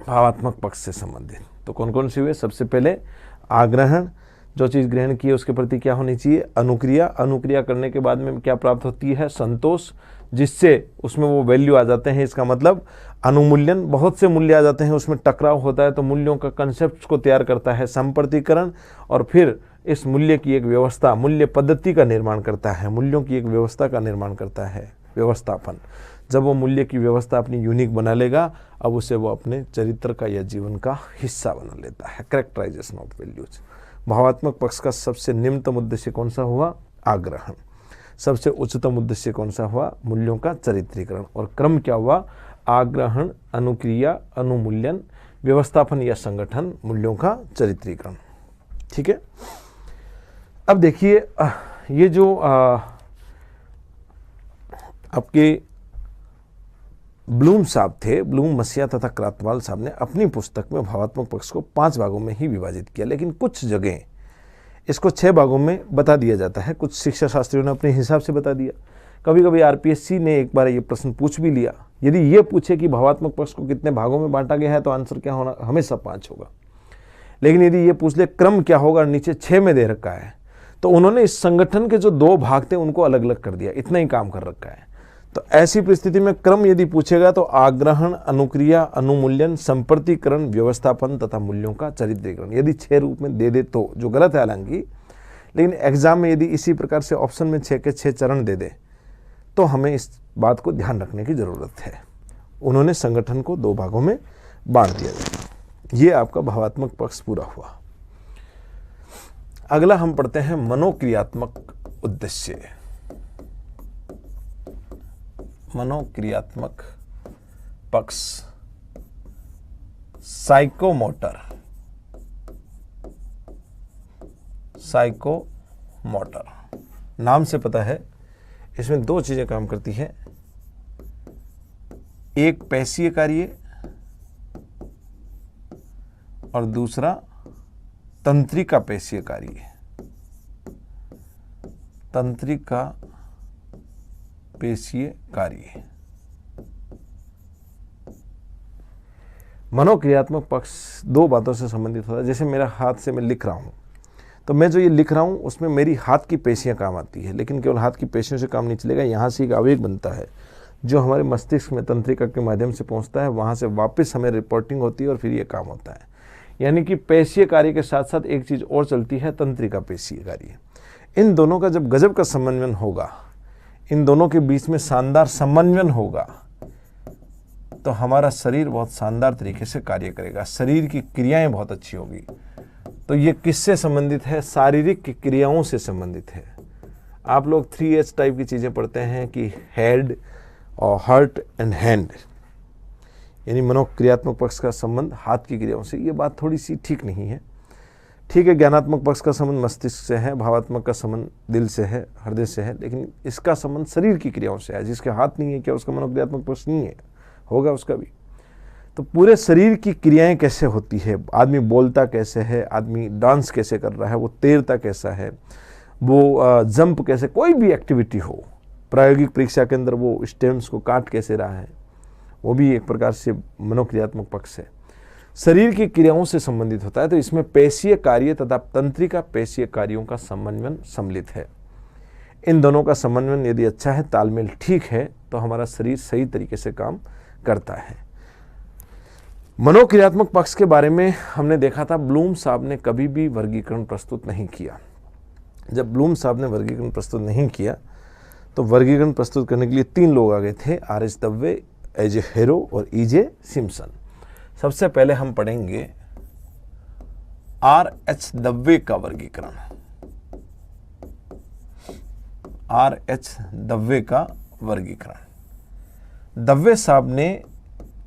भावात्मक पक्ष से संबंधित। तो कौन कौन से हुए, सबसे पहले आग्रहण, जो चीज़ ग्रहण की है उसके प्रति क्या होनी चाहिए, अनुक्रिया, अनुक्रिया करने के बाद में क्या प्राप्त होती है, संतोष, जिससे उसमें वो वैल्यू आ जाते हैं। इसका मतलब अनुमूल्यन, बहुत से मूल्य आ जाते हैं, उसमें टकराव होता है तो मूल्यों का कंसेप्ट को तैयार करता है संप्रतीकरण, और फिर इस मूल्य की एक व्यवस्था, मूल्य पद्धति का निर्माण करता है, मूल्यों की एक व्यवस्था का निर्माण करता है, व्यवस्थापन। जब वो मूल्य की व्यवस्था अपनी यूनिक बना लेगा, अब उसे वो अपने चरित्र का या जीवन का हिस्सा बना लेता है, कैरेक्टराइजेशन ऑफ वैल्यूज। भावात्मक पक्ष का सबसे निम्नतम उद्देश्य कौन सा हुआ, आग्रहण। सबसे उच्चतम उद्देश्य कौन सा हुआ, मूल्यों का चरित्रीकरण। और क्रम क्या हुआ, आग्रहण, अनुक्रिया, अनुमूल्यन, व्यवस्थापन या संगठन, मूल्यों का चरित्रीकरण। ठीक है। अब देखिए, ये जो आपके ब्लूम साहब थे, ब्लूम, मसिया तथा क्रातवाल साहब ने अपनी पुस्तक में भावात्मक पक्ष को 5 भागों में ही विभाजित किया, लेकिन कुछ जगह इसको 6 भागों में बता दिया जाता है। कुछ शिक्षा शास्त्रियों ने अपने हिसाब से बता दिया। कभी कभी आरपीएससी ने एक बार ये प्रश्न पूछ भी लिया, यदि ये पूछे कि भावात्मक पक्ष को कितने भागों में बांटा गया है, तो आंसर क्या होना, हमेशा 5 होगा। लेकिन यदि ये पूछ ले क्रम क्या होगा, नीचे 6 में दे रखा है, तो उन्होंने इस संगठन के जो 2 भाग थे उनको अलग अलग कर दिया, इतना ही काम कर रखा है। तो ऐसी परिस्थिति में क्रम यदि पूछेगा तो आग्रहण, अनुक्रिया, अनुमूल्यन, संप्रतीकरण, व्यवस्थापन तथा मूल्यों का चरित्रीकरण, यदि 6 रूप में दे दे तो, जो गलत है हालांकि, लेकिन एग्जाम में यदि इसी प्रकार से ऑप्शन में 6 के 6 चरण दे दे तो हमें इस बात को ध्यान रखने की जरूरत है। उन्होंने संगठन को 2 भागों में बांट दिया जाए। ये आपका भावात्मक पक्ष पूरा हुआ। अगला हम पढ़ते हैं मनोक्रियात्मक उद्देश्य। मनोक्रियात्मक पक्ष, साइकोमोटर, साइकोमोटर। नाम से पता है इसमें दो चीजें काम करती है, एक पेशीय कार्य और दूसरा तंत्रिका पेशीय कार्य। तंत्रिका पेशीय कार्य। मनोक्रियात्मक पक्ष दो बातों से संबंधित होता है। जैसे मेरा हाथ से मैं लिख रहा हूं, तो मैं जो ये लिख रहा हूं उसमें मेरी हाथ की पेशियां काम आती है, लेकिन केवल हाथ की पेशियों से काम नहीं चलेगा। यहां से एक आवेग बनता है जो हमारे मस्तिष्क में तंत्रिका के माध्यम से पहुंचता है, वहां से वापस हमें रिपोर्टिंग होती है और फिर ये काम होता है। यानी कि पेशीय कार्य के साथ साथ एक चीज और चलती है, तंत्रिका पेशीय कार्य। इन दोनों का जब गजब का समन्वय होगा, इन दोनों के बीच में शानदार समन्वय होगा, तो हमारा शरीर बहुत शानदार तरीके से कार्य करेगा, शरीर की क्रियाएं बहुत अच्छी होगी। तो ये किससे संबंधित है? शारीरिक क्रियाओं से संबंधित है। आप लोग 3H टाइप की चीजें पढ़ते हैं कि हेड और हार्ट एंड हैंड, यानी मनोक्रियात्मक पक्ष का संबंध हाथ की क्रियाओं से। ये बात थोड़ी सी ठीक नहीं है। ठीक है, ज्ञानात्मक पक्ष का संबंध मस्तिष्क से है, भावात्मक का संबंध दिल से है, हृदय से है, लेकिन इसका संबंध शरीर की क्रियाओं से है। जिसके हाथ नहीं है, क्या उसका मनोक्रियात्मक पक्ष नहीं है? होगा उसका भी। तो पूरे शरीर की क्रियाएं कैसे होती है, आदमी बोलता कैसे है, आदमी डांस कैसे कर रहा है, वो तैरता कैसा है, वो जंप कैसे, कोई भी एक्टिविटी हो, प्रायोगिक परीक्षा के अंदर वो स्टेम्स को काट कैसे रहा है, वो भी एक प्रकार से मनोक्रियात्मक पक्ष है, शरीर की क्रियाओं से संबंधित होता है। तो इसमें पेशीय कार्य तथा तंत्रिका पेशीय कार्यों का समन्वय सम्मिलित है। इन दोनों का समन्वय यदि अच्छा है, तालमेल ठीक है, तो हमारा शरीर सही तरीके से काम करता है। मनोक्रियात्मक पक्ष के बारे में हमने देखा था, ब्लूम साहब ने कभी भी वर्गीकरण प्रस्तुत नहीं किया। जब ब्लूम साहब ने वर्गीकरण प्रस्तुत नहीं किया, तो वर्गीकरण प्रस्तुत करने के लिए 3 लोग आ गए थे, R.H. दब्बे, A.J. हेरो और E.J. सिम्पसन। सबसे पहले हम पढ़ेंगे R.H. दब्बे का वर्गीकरण। R.H. दब्बे का वर्गीकरण। दब्बे साहब ने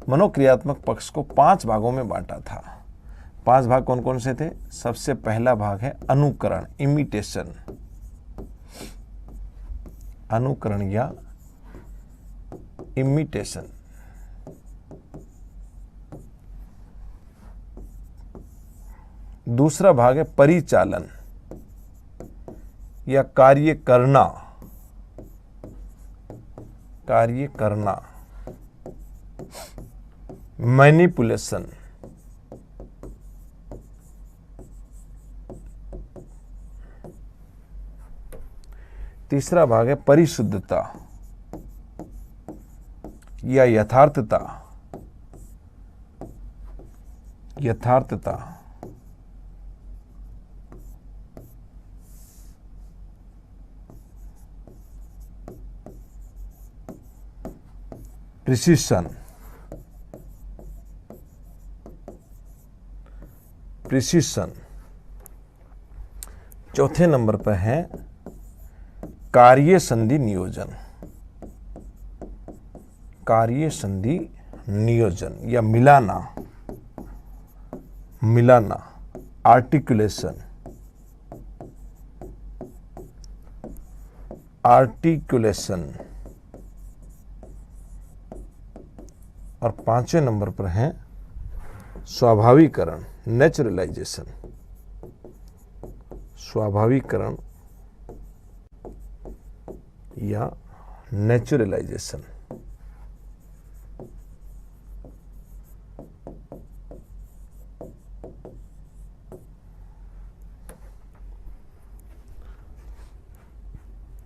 मनोक्रियात्मक पक्ष को 5 भागों में बांटा था। 5 भाग कौन कौन से थे? सबसे पहला भाग है अनुकरण, इमिटेशन, अनुकरण या इमिटेशन। दूसरा भाग है परिचालन या कार्य करना, कार्य करना, मैनिपुलेशन। तीसरा भाग है परिशुद्धता या यथार्थता, यथार्थता। Precision, precision. चौथे नंबर पर है कार्य संधि नियोजन, कार्य संधि नियोजन या मिलाना, मिलाना, आर्टिकुलेशन, आर्टिकुलेशन। और 5वें नंबर पर है स्वाभाविकरण, नेचुरलाइजेशन, स्वाभाविकरण या नेचुरलाइजेशन।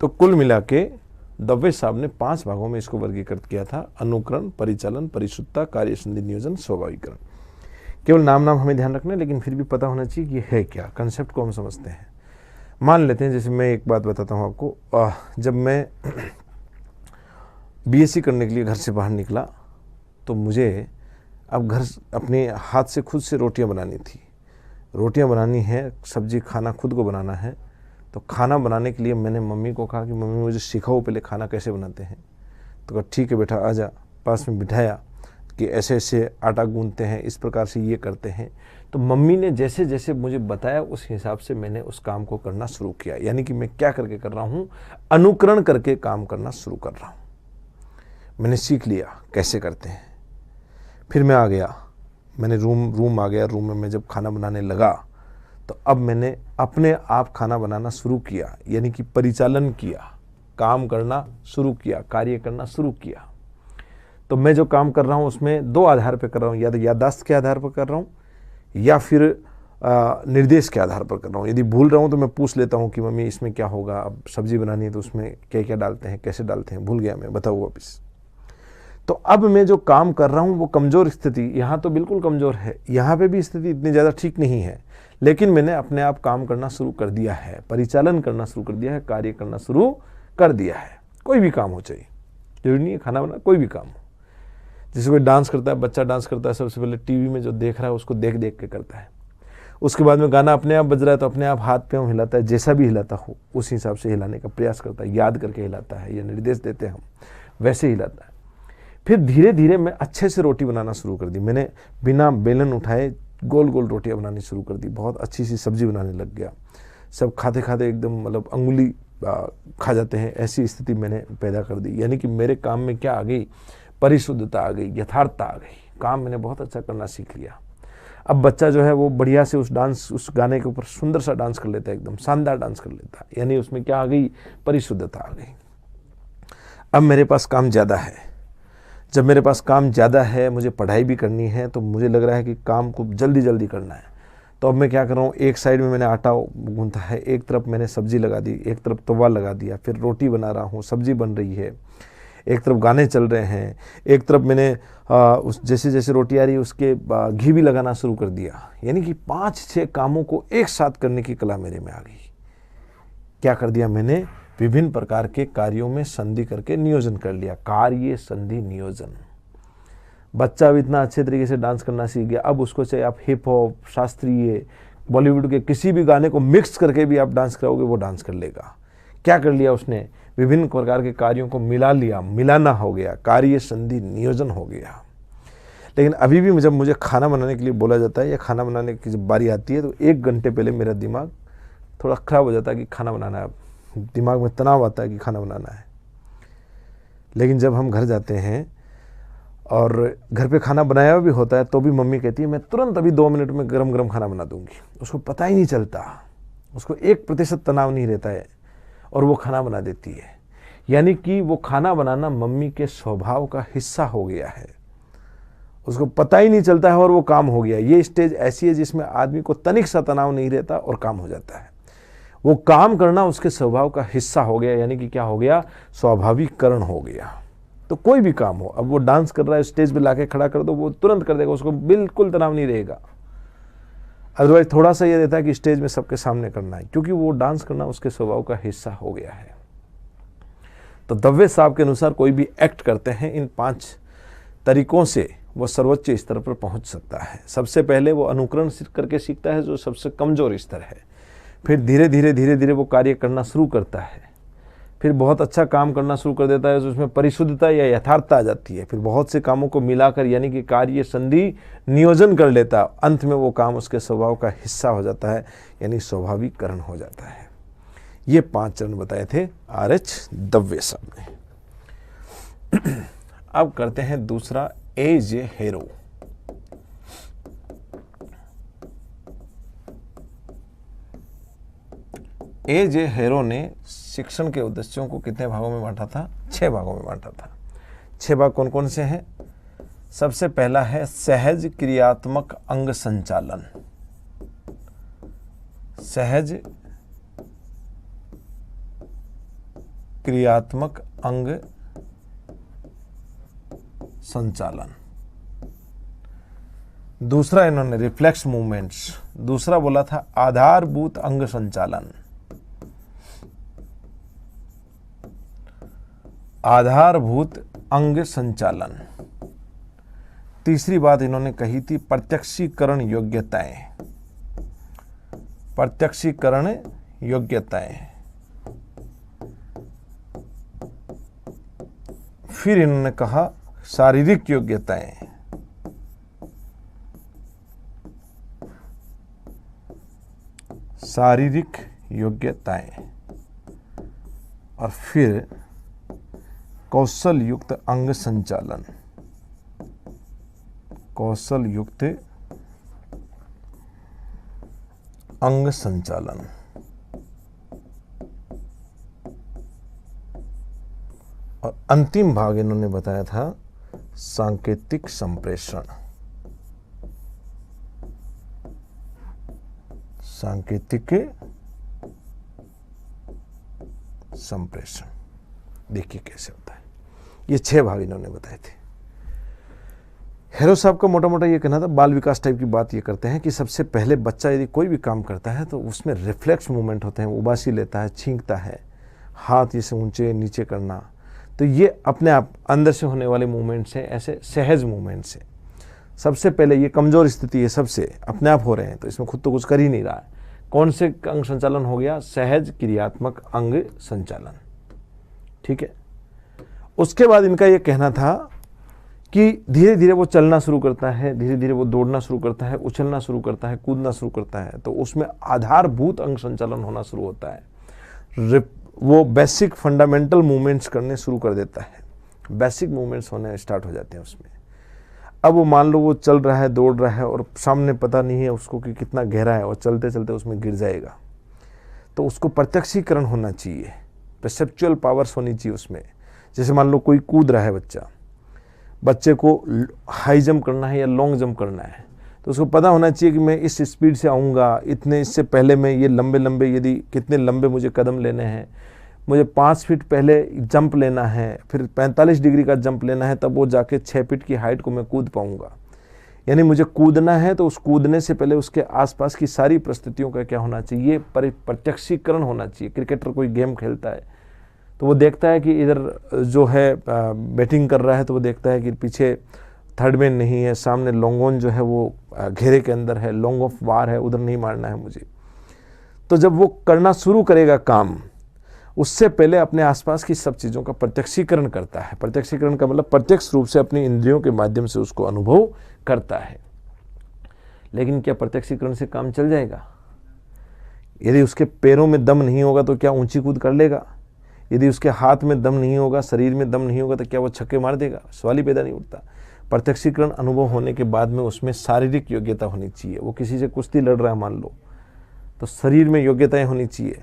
तो कुल मिला के दब्बे साहब ने 5 भागों में इसको वर्गीकृत किया था, अनुकरण, परिचालन, परिशुद्धता, कार्य संधि नियोजन, स्वाभाविकरण। केवल नाम हमें ध्यान रखना है, लेकिन फिर भी पता होना चाहिए कि ये है क्या, कंसेप्ट को हम समझते हैं। मान लेते हैं, जैसे मैं एक बात बताता हूँ आपको, जब मैं BSc करने के लिए घर से बाहर निकला, तो मुझे अब घर अपने हाथ से खुद से रोटियां बनानी थी। रोटियां बनानी है, सब्जी खाना खुद को बनाना है। तो खाना बनाने के लिए मैंने मम्मी को कहा कि मम्मी मुझे सिखाओ पहले खाना कैसे बनाते हैं। तो कहा ठीक है बेटा आजा, पास में बिठाया कि ऐसे ऐसे आटा गूंथते हैं, इस प्रकार से ये करते हैं। तो मम्मी ने जैसे जैसे मुझे बताया उस हिसाब से मैंने उस काम को करना शुरू किया। यानी कि मैं क्या करके कर रहा हूँ, अनुकरण करके काम करना शुरू कर रहा हूँ। मैंने सीख लिया कैसे करते हैं। फिर मैं आ गया, मैंने रूम आ गया। रूम में मैं जब खाना बनाने लगा तो अब मैंने अपने आप खाना बनाना शुरू किया, यानी कि परिचालन किया, काम करना शुरू किया, कार्य करना शुरू किया। तो मैं जो काम कर रहा हूँ उसमें दो आधार पर कर रहा हूँ, या तो याददाश्त के आधार पर कर रहा हूँ या फिर निर्देश के आधार पर कर रहा हूँ। यदि भूल रहा हूँ तो मैं पूछ लेता हूँ कि मम्मी इसमें क्या होगा, अब सब्जी बनानी है तो उसमें क्या क्या डालते हैं, कैसे डालते हैं, भूल गया मैं, बताओ वापिस। तो अब मैं जो काम कर रहा हूँ वो कमज़ोर स्थिति, यहाँ तो बिल्कुल कमज़ोर है, यहाँ पे भी स्थिति इतनी ज़्यादा ठीक नहीं है, लेकिन मैंने अपने आप काम करना शुरू कर दिया है, परिचालन करना शुरू कर दिया है, कार्य करना शुरू कर दिया है। कोई भी काम हो, चाहिए जरूरी नहीं है खाना बना, कोई भी काम हो। जैसे कोई डांस करता है, बच्चा डांस करता है, सबसे पहले टीवी में जो देख रहा है उसको देख देख के करता है। उसके बाद में गाना अपने आप बज रहा है तो अपने आप हाथ पाँव हिलाता है, जैसा भी हिलाता हो उस हिसाब से हिलाने का प्रयास करता है, याद करके हिलाता है, या निर्देश देते हैं हम वैसे हिलाता है। फिर धीरे धीरे मैं अच्छे से रोटी बनाना शुरू कर दी। मैंने बिना बेलन उठाए गोल गोल रोटियां बनानी शुरू कर दी, बहुत अच्छी सी सब्जी बनाने लग गया। सब खाते खाते एकदम मतलब अंगुली खा जाते हैं, ऐसी स्थिति मैंने पैदा कर दी। यानी कि मेरे काम में क्या आ गई, परिशुद्धता आ गई, यथार्थता आ गई, काम मैंने बहुत अच्छा करना सीख लिया। अब बच्चा जो है वो बढ़िया से उस गाने के ऊपर सुंदर सा डांस कर लेता है, एकदम शानदार डांस कर लेता है। यानी उसमें क्या आ गई, परिशुद्धता आ गई। अब मेरे पास काम ज़्यादा है। जब मेरे पास काम ज़्यादा है, मुझे पढ़ाई भी करनी है, तो मुझे लग रहा है कि काम को जल्दी जल्दी करना है। तो अब मैं क्या कर रहा हूँ, एक साइड में मैंने आटा गूंथा है, एक तरफ मैंने सब्जी लगा दी, एक तरफ तवा लगा दिया, फिर रोटी बना रहा हूँ, सब्जी बन रही है, एक तरफ गाने चल रहे हैं, एक तरफ मैंने उस जैसे जैसे रोटी आ रही है उसके घी भी लगाना शुरू कर दिया। यानी कि 5-6 कामों को एक साथ करने की कला मेरे में आ गई। क्या कर दिया मैंने, विभिन्न प्रकार के कार्यों में संधि करके नियोजन कर लिया। कार्य संधि नियोजन। बच्चा अब इतना अच्छे तरीके से डांस करना सीख गया, अब उसको चाहे आप हिप हॉप, शास्त्रीय, बॉलीवुड के किसी भी गाने को मिक्स करके भी आप डांस कराओगे वो डांस कर लेगा। क्या कर लिया उसने, विभिन्न प्रकार के कार्यों को मिला लिया, मिलाना हो गया, कार्य संधि नियोजन हो गया। लेकिन अभी भी जब मुझे खाना बनाने के लिए बोला जाता है या खाना बनाने की जब बारी आती है तो 1 घंटे पहले मेरा दिमाग थोड़ा खराब हो जाता है कि खाना बनाना है। दिमाग में तनाव आता है कि खाना बनाना है। लेकिन जब हम घर जाते हैं और घर पे खाना बनाया भी होता है तो भी मम्मी कहती है मैं तुरंत अभी 2 मिनट में गरम गरम खाना बना दूंगी। उसको पता ही नहीं चलता, उसको 1% तनाव नहीं रहता है और वो खाना बना देती है। यानी कि वो खाना बनाना मम्मी के स्वभाव का हिस्सा हो गया है, उसको पता ही नहीं चलता है और वो काम हो गया। ये स्टेज ऐसी है जिसमें आदमी को तनिक सा तनाव नहीं रहता और काम हो जाता है। वो काम करना उसके स्वभाव का हिस्सा हो गया, यानी कि क्या हो गया, स्वाभाविककरण हो गया। तो कोई भी काम हो, अब वो डांस कर रहा है, स्टेज पे लाके खड़ा कर दो, वो तुरंत कर देगा, उसको बिल्कुल तनाव नहीं रहेगा। अदरवाइज थोड़ा सा ये रहता है कि स्टेज में सबके सामने करना है, क्योंकि वो डांस करना उसके स्वभाव का हिस्सा हो गया है। तो दव्वे साहब के अनुसार कोई भी एक्ट करते हैं इन 5 तरीकों से वो सर्वोच्च स्तर पर पहुंच सकता है। सबसे पहले वो अनुकरण करके सीखता है, जो सबसे कमजोर स्तर है। फिर धीरे धीरे वो कार्य करना शुरू करता है, फिर बहुत अच्छा काम करना शुरू कर देता है, तो उसमें परिशुद्धता या यथार्थता आ जाती है। फिर बहुत से कामों को मिलाकर यानी कि कार्य संधि नियोजन कर लेता है। अंत में वो काम उसके स्वभाव का हिस्सा हो जाता है, यानी स्वाभाविककरण हो जाता है। ये 5 चरण बताए थे R.H. दव्वे साहब ने। अब करते हैं दूसरा, A.J. हेरो। A.J. हेरो ने शिक्षण के उद्देश्यों को कितने भागों में बांटा था, 6 भागों में बांटा था। 6 भाग कौन कौन से हैं? सबसे पहला है सहज क्रियात्मक अंग संचालन। सहज क्रियात्मक अंग संचालन। दूसरा इन्होंने रिफ्लेक्स मूवमेंट्स। दूसरा बोला था आधारभूत अंग संचालन। आधारभूत अंग संचालन। तीसरी बात इन्होंने कही थी प्रत्यक्षीकरण योग्यताएं। प्रत्यक्षीकरण योग्यताएं। फिर इन्होंने कहा शारीरिक योग्यताएं। शारीरिक योग्यताएं, और फिर कौशल युक्त अंग संचालन, कौशल युक्त अंग संचालन, और अंतिम भाग इन्होंने बताया था सांकेतिक संप्रेषण, सांकेतिक संप्रेषण। देखिए कैसे होता है। ये 6 भाग इन्होंने बताए थे। हेरो साहब का मोटा मोटा ये कहना था, बाल विकास टाइप की बात ये करते हैं कि सबसे पहले बच्चा यदि कोई भी काम करता है तो उसमें रिफ्लेक्स मूवमेंट होते हैं, उबासी लेता है, छींकता है, हाथ इसे ऊंचे नीचे करना, तो ये अपने आप अंदर से होने वाले मूवमेंट्स हैं, ऐसे सहज मूवमेंट्स हैं। सबसे पहले ये कमजोर स्थिति है, सबसे अपने आप हो रहे हैं, तो इसमें खुद तो कुछ कर ही नहीं रहा है। कौन से अंग संचालन हो गया? सहज क्रियात्मक अंग संचालन। ठीक है। उसके बाद इनका ये कहना था कि धीरे धीरे वो चलना शुरू करता है, धीरे धीरे वो दौड़ना शुरू करता है, उछलना शुरू करता है, कूदना शुरू करता है, तो उसमें आधारभूत अंग संचालन होना शुरू होता है। वो बेसिक फंडामेंटल मूवमेंट्स करने शुरू कर देता है, बेसिक मूवमेंट्स होने स्टार्ट हो जाते हैं उसमें। अब वो मान लो वो चल रहा है, दौड़ रहा है, और सामने पता नहीं है उसको कि कितना गहरा है, और चलते चलते उसमें गिर जाएगा, तो उसको प्रत्यक्षीकरण होना चाहिए, परसेप्चुअल पावर्स होनी चाहिए उसमें। जैसे मान लो कोई कूद रहा है बच्चे को हाई जंप करना है या लॉन्ग जंप करना है, तो उसको पता होना चाहिए कि मैं इस स्पीड से आऊँगा, इतने इससे पहले मैं ये लंबे लंबे, यदि कितने लंबे मुझे कदम लेने हैं, मुझे 5 फीट पहले जंप लेना है, फिर 45 डिग्री का जंप लेना है, तब वो जाके 6 फीट की हाइट को मैं कूद पाऊँगा। यानी मुझे कूदना है तो उस कूदने से पहले उसके आसपास की सारी परिस्थितियों का क्या होना चाहिए? प्रत्यक्षीकरण होना चाहिए। क्रिकेटर कोई गेम खेलता है तो वो देखता है कि इधर जो है बैटिंग कर रहा है, तो वो देखता है कि पीछे थर्ड मैन नहीं है, सामने लॉन्ग ऑन जो है वो घेरे के अंदर है, लॉन्ग ऑफ वार है, उधर नहीं मारना है मुझे। तो जब वो करना शुरू करेगा काम, उससे पहले अपने आसपास की सब चीज़ों का प्रत्यक्षीकरण करता है। प्रत्यक्षीकरण का मतलब प्रत्यक्ष रूप से अपनी इंद्रियों के माध्यम से उसको अनुभव करता है। लेकिन क्या प्रत्यक्षीकरण से काम चल जाएगा? यदि उसके पैरों में दम नहीं होगा तो क्या ऊंची कूद कर लेगा? यदि उसके हाथ में दम नहीं होगा, शरीर में दम नहीं होगा, तो क्या वो छक्के मार देगा? सवाल ही पैदा नहीं उठता। प्रत्यक्षीकरण अनुभव होने के बाद में उसमें शारीरिक योग्यता होनी चाहिए। वो किसी से कुश्ती लड़ रहा है मान लो, तो शरीर में योग्यताएं होनी चाहिए।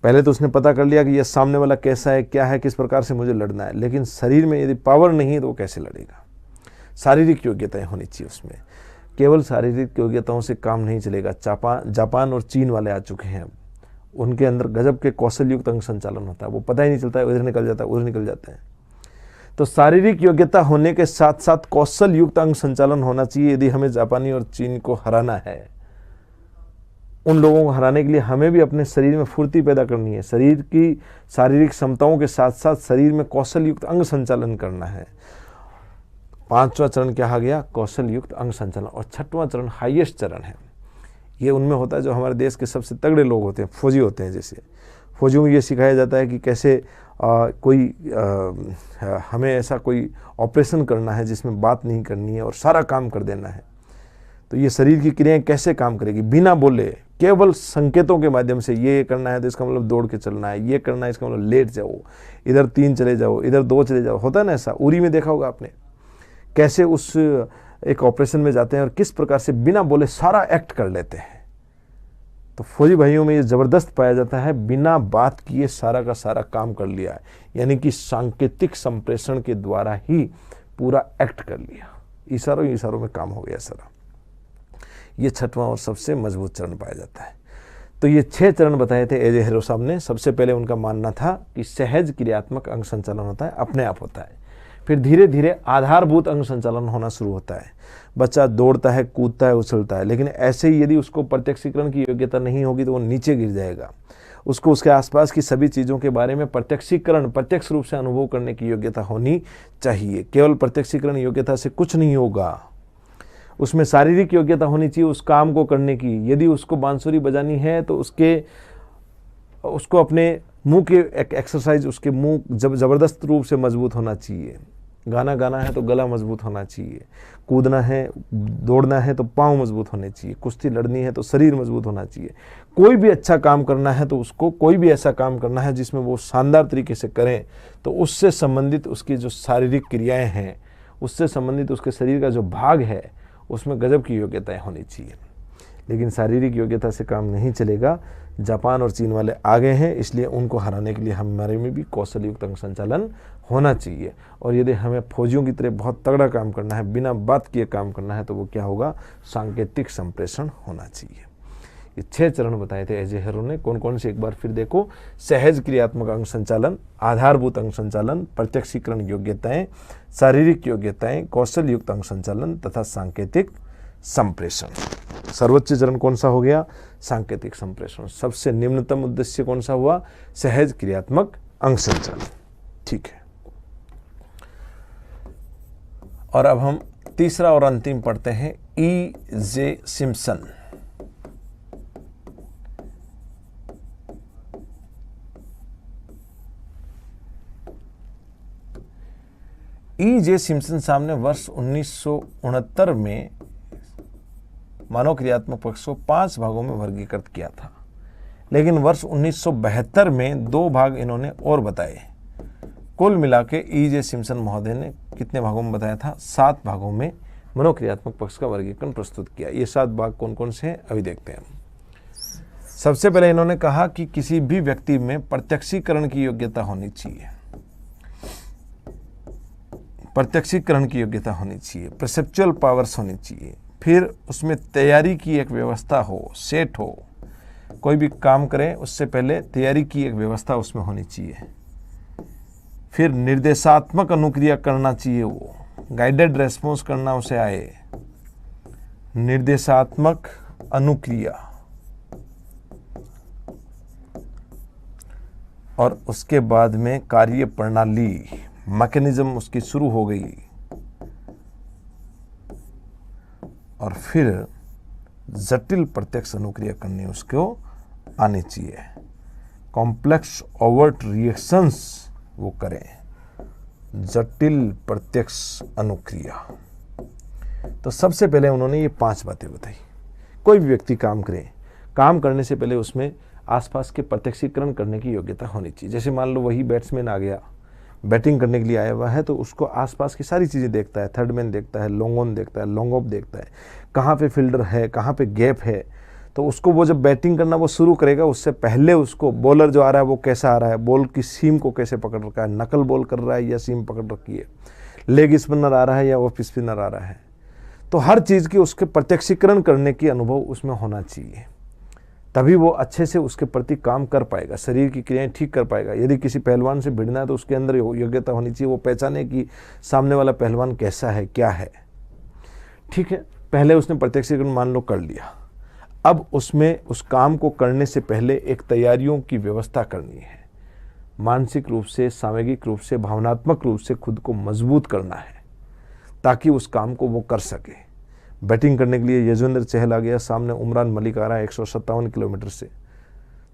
पहले तो उसने पता कर लिया कि यह सामने वाला कैसा है, क्या है, किस प्रकार से मुझे लड़ना है, लेकिन शरीर में यदि पावर नहीं है तो वो कैसे लड़ेगा? शारीरिक योग्यताएं होनी चाहिए उसमें। केवल शारीरिक योग्यताओं से काम नहीं चलेगा। जापान और चीन वाले आ चुके हैं, उनके अंदर गजब के कौशल युक्त अंग संचालन होता है, वो पता ही नहीं चलता है, उधर निकल जाता है, उधर निकल जाते हैं। तो शारीरिक योग्यता होने के साथ साथ कौशल युक्त अंग संचालन होना चाहिए। यदि हमें जापानी और चीन को हराना है, उन लोगों को हराने के लिए हमें भी अपने शरीर में फुर्ती पैदा करनी है। शरीर की शारीरिक क्षमताओं के साथ साथ शरीर में कौशल युक्त अंग संचालन करना है। 5वां चरण क्या आ गया? कौशल युक्त अंग संचालन। और 6वां चरण हाईएस्ट चरण है। ये उनमें होता है जो हमारे देश के सबसे तगड़े लोग होते हैं, फौजी होते हैं। जैसे फौजियों में ये सिखाया जाता है कि कैसे हमें ऐसा कोई ऑपरेशन करना है जिसमें बात नहीं करनी है और सारा काम कर देना है। तो ये शरीर की क्रियाएं कैसे काम करेगी? बिना बोले, केवल संकेतों के माध्यम से। ये करना है तो इसका मतलब दौड़ के चलना है, ये करना है इसका मतलब लेट जाओ, इधर 3 चले जाओ, इधर 2 चले जाओ। होता है ना ऐसा? उरी में देखा होगा आपने, कैसे उस एक ऑपरेशन में जाते हैं और किस प्रकार से बिना बोले सारा एक्ट कर लेते हैं। तो फौजी भाइयों में ये ज़बरदस्त पाया जाता है, बिना बात किए सारा का सारा काम कर लिया है, यानी कि सांकेतिक संप्रेषण के द्वारा ही पूरा एक्ट कर लिया। इशारों में काम हो गया सारा। ये 6वां और सबसे मजबूत चरण पाया जाता है। तो ये 6 चरण बताए थे एजे हेरो साहब ने। सबसे पहले उनका मानना था कि सहज क्रियात्मक अंग संचालन होता है, अपने आप होता है। फिर धीरे धीरे आधारभूत अंग संचालन होना शुरू होता है। बच्चा दौड़ता है, कूदता है, उछलता है, लेकिन ऐसे ही यदि उसको प्रत्यक्षीकरण की योग्यता नहीं होगी तो वो नीचे गिर जाएगा। उसको उसके आसपास की सभी चीज़ों के बारे में प्रत्यक्ष रूप से अनुभव करने की योग्यता होनी चाहिए। केवल प्रत्यक्षीकरण योग्यता से कुछ नहीं होगा, उसमें शारीरिक योग्यता होनी चाहिए उस काम को करने की। यदि उसको बांसुरी बजानी है तो उसको अपने मुंह के एक्सरसाइज, उसके मुंह जबरदस्त रूप से मजबूत होना चाहिए। गाना गाना है तो गला मजबूत होना चाहिए, कूदना है, दौड़ना है तो पाँव मजबूत होने चाहिए, कुश्ती लड़नी है तो शरीर मजबूत होना चाहिए। कोई भी अच्छा काम करना है तो उसको, कोई भी ऐसा काम करना है जिसमें वो शानदार तरीके से करें, तो उससे संबंधित उसकी जो शारीरिक क्रियाएं हैं, उससे संबंधित उसके शरीर का जो भाग है, उसमें गजब की योग्यताएं होनी चाहिए। लेकिन शारीरिक योग्यता से काम नहीं चलेगा। जापान और चीन वाले आगे हैं, इसलिए उनको हराने के लिए हमारे में भी कौशल युक्त अंग संचालन होना चाहिए। और यदि हमें फौजियों की तरह बहुत तगड़ा काम करना है, बिना बात किए काम करना है, तो वो क्या होगा, सांकेतिक संप्रेषण होना चाहिए। ये 6 चरण बताए थे एजे हेरो ने। कौन कौन से एक बार फिर देखो, सहज क्रियात्मक अंग संचालन, आधारभूत अंग संचालन, प्रत्यक्षीकरण योग्यताएं, शारीरिक योग्यताएं, कौशल युक्त अंग संचालन तथा सांकेतिक संप्रेषण। सर्वोच्च चरण कौन सा हो गया, सांकेतिक संप्रेषण। सबसे निम्नतम उद्देश्य कौन सा हुआ, सहज क्रियात्मक अंग संचालन। ठीक है, और अब हम तीसरा और अंतिम पढ़ते हैं, E.J. सिम्पसन। E.J. सिम्पसन साहब ने वर्ष 1969 में मानव क्रियात्मक पक्ष को 5 भागों में वर्गीकृत किया था, लेकिन वर्ष 1972 में 2 भाग इन्होंने और बताए। कुल मिला के E.J. सिम्पसन महोदय ने कितने भागों में बताया था, 7 भागों में मनोक्रियात्मक पक्ष का वर्गीकरण प्रस्तुत किया। ये 7 भाग कौन कौन से हैं अभी देखते हैं। सबसे पहले इन्होंने कहा कि किसी भी व्यक्ति में प्रत्यक्षीकरण की योग्यता होनी चाहिए, प्रत्यक्षीकरण की योग्यता होनी चाहिए, परसेप्चुअल पावर्स होनी चाहिए, फिर उसमें तैयारी की एक व्यवस्था हो, सेट हो। कोई भी काम करें उससे पहले तैयारी की एक व्यवस्था उसमें होनी चाहिए। फिर निर्देशात्मक अनुक्रिया करना चाहिए, वो गाइडेड रेस्पॉन्स करना उसे आए, निर्देशात्मक अनुक्रिया। और उसके बाद में कार्य प्रणाली, मैकेनिज्म उसकी शुरू हो गई। और फिर जटिल प्रत्यक्ष अनुक्रिया करनी उसको आनी चाहिए, कॉम्प्लेक्स ओवर्ट रिएक्शंस वो करें, जटिल प्रत्यक्ष अनुक्रिया। तो सबसे पहले उन्होंने ये 5 बातें बताई। कोई भी व्यक्ति काम करे, काम करने से पहले उसमें आसपास के प्रत्यक्षीकरण करने की योग्यता होनी चाहिए। जैसे मान लो वही बैट्समैन आ गया, बैटिंग करने के लिए आया हुआ है, तो उसको आसपास की सारी चीज़ें देखता है, थर्ड मैन देखता है, लॉन्ग ऑन देखता है, लॉन्ग ऑफ देखता है, कहाँ पे फील्डर है, कहाँ पे गैप है। तो उसको वो जब बैटिंग करना वो शुरू करेगा, उससे पहले उसको बॉलर जो आ रहा है वो कैसा आ रहा है, बॉल की सीम को कैसे पकड़ रखा है, नकल बॉल कर रहा है या सीम पकड़ रखी है, लेग स्पिनर आ रहा है या ऑफ स्पिनर आ रहा है। तो हर चीज़ की उसके प्रत्यक्षीकरण करने की अनुभव उसमें होना चाहिए, तभी वो अच्छे से उसके प्रति काम कर पाएगा, शरीर की क्रियाएं ठीक कर पाएगा। यदि किसी पहलवान से भिड़ना है तो उसके अंदर योग्यता होनी चाहिए, वो पहचाने कि सामने वाला पहलवान कैसा है, क्या है। ठीक है, पहले उसने प्रत्यक्षीकरण मान लो कर लिया, अब उसमें उस काम को करने से पहले एक तैयारियों की व्यवस्था करनी है। मानसिक रूप से, सामूहिक रूप से, भावनात्मक रूप से खुद को मजबूत करना है ताकि उस काम को वो कर सके। बैटिंग करने के लिए यजुवेंद्र चहल आ गया, सामने उमरान मलिक आ रहा है 157 किलोमीटर से,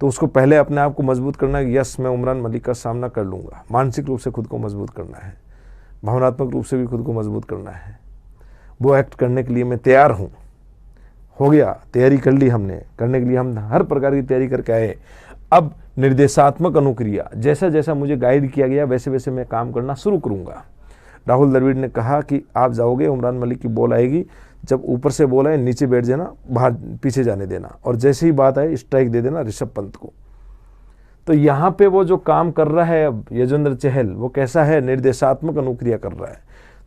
तो उसको पहले अपने आप को मजबूत करना है, यस मैं उमरान मलिक का सामना कर लूँगा। मानसिक रूप से खुद को मजबूत करना है, भावनात्मक रूप से भी खुद को मजबूत करना है। वो एक्ट करने के लिए मैं तैयार हूँ, हो गया, तैयारी कर ली हमने, करने के लिए हम हर प्रकार की तैयारी करके आए। अब निर्देशात्मक अनुक्रिया, जैसा जैसा मुझे गाइड किया गया वैसे वैसे मैं काम करना शुरू करूँगा। राहुल द्रविड़ ने कहा कि आप जाओगे, उमरान मलिक की बॉल आएगी, जब ऊपर से बॉल आए नीचे बैठ जाना, बाहर पीछे जाने देना, और जैसे ही बात आए स्ट्राइक दे देना ऋषभ पंत को। तो यहाँ पे वो जो काम कर रहा है अब यजुवेंद्र चहल, वो कैसा है, निर्देशात्मक अनुक्रिया कर रहा है।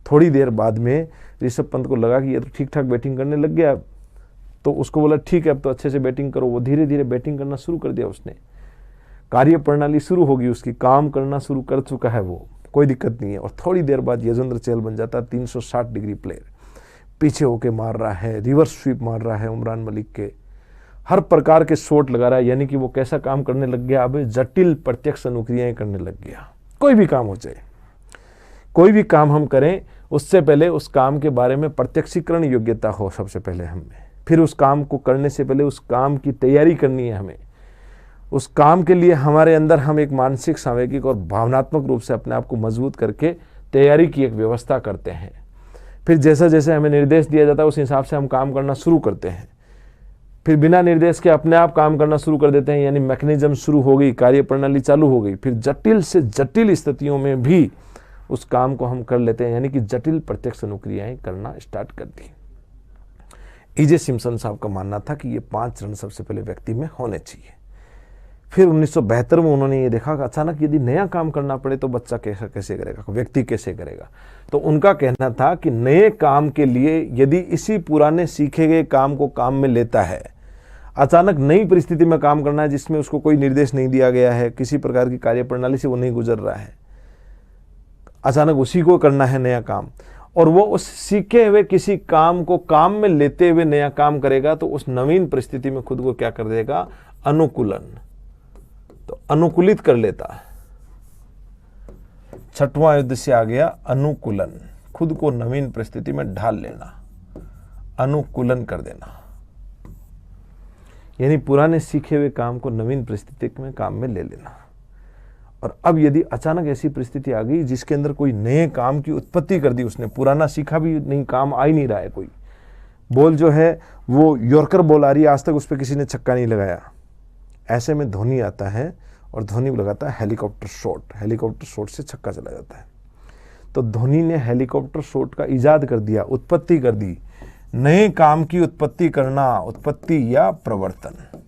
थोड़ी देर बाद में ऋषभ पंत को लगा कि ये तो ठीक ठाक बैटिंग करने लग गया, तो उसको बोला ठीक है अब तो अच्छे से बैटिंग करो। वो धीरे धीरे बैटिंग करना शुरू कर दिया उसने, कार्य प्रणाली शुरू होगी उसकी, काम करना शुरू कर चुका है वो, कोई दिक्कत नहीं है। और थोड़ी देर बाद यजुवेंद्र चहल बन जाता है 360 डिग्री प्लेयर, पीछे होके मार रहा है, रिवर्स स्वीप मार रहा है उमरान मलिक के, हर प्रकार के शॉट लगा रहा है। यानी कि वो कैसा काम करने लग गया, अब जटिल प्रत्यक्ष अनुक्रियाएं करने लग गया। कोई भी काम हो जाए, कोई भी काम हम करें उससे पहले उस काम के बारे में प्रत्यक्षीकरण योग्यता हो सबसे पहले हमें, फिर उस काम को करने से पहले उस काम की तैयारी करनी है हमें। उस काम के लिए हमारे अंदर हम एक मानसिक, सामूहिक और भावनात्मक रूप से अपने आप को मजबूत करके तैयारी की एक व्यवस्था करते हैं। फिर जैसा जैसे हमें निर्देश दिया जाता है उस हिसाब से हम काम करना शुरू करते हैं। फिर बिना निर्देश के अपने आप काम करना शुरू कर देते हैं, यानी मैकेनिज्म शुरू हो गई, कार्य प्रणाली चालू हो गई। फिर जटिल से जटिल स्थितियों में भी उस काम को हम कर लेते हैं, यानी कि जटिल प्रत्यक्ष अनुक्रियाएं करना स्टार्ट कर दी। E.J. सिम्पसन साहब का मानना था कि ये 5 चरण सबसे पहले व्यक्ति में होने चाहिए। फिर 1972 में उन्होंने ये देखा कि अचानक यदि नया काम करना पड़े तो बच्चा कैसे करेगा, व्यक्ति कैसे करेगा। तो उनका कहना था कि नए काम के लिए यदि इसी पुराने सीखे गए काम को काम में लेता है, अचानक नई परिस्थिति में काम करना है जिसमें उसको कोई निर्देश नहीं दिया गया है, किसी प्रकार की कार्यप्रणाली से वो नहीं गुजर रहा है, अचानक उसी को करना है नया काम, और वो उस सीखे हुए किसी काम को काम में लेते हुए नया काम करेगा, तो उस नवीन परिस्थिति में खुद को क्या कर देगा, अनुकूलन, तो अनुकूलित कर लेता है। 6वां युद्ध से आ गया अनुकूलन, खुद को नवीन परिस्थिति में ढाल लेना, अनुकूलन कर देना, यानी पुराने सीखे हुए काम को नवीन परिस्थिति में काम में ले लेना। और अब यदि अचानक ऐसी परिस्थिति आ गई जिसके अंदर कोई नए काम की उत्पत्ति कर दी उसने, पुराना सीखा भी नहीं, काम आ ही नहीं रहा है, कोई बॉल जो है वो यॉर्कर बॉल आ रही है, आज तक उस पर किसी ने छक्का नहीं लगाया, ऐसे में धोनी आता है और धोनी लगाता है हेलीकॉप्टर शॉट, हेलीकॉप्टर शॉट से छक्का चला जाता है। तो धोनी ने हेलीकॉप्टर शॉट का इजाद कर दिया, उत्पत्ति कर दी, नए काम की उत्पत्ति करना, उत्पत्ति या प्रवर्तन।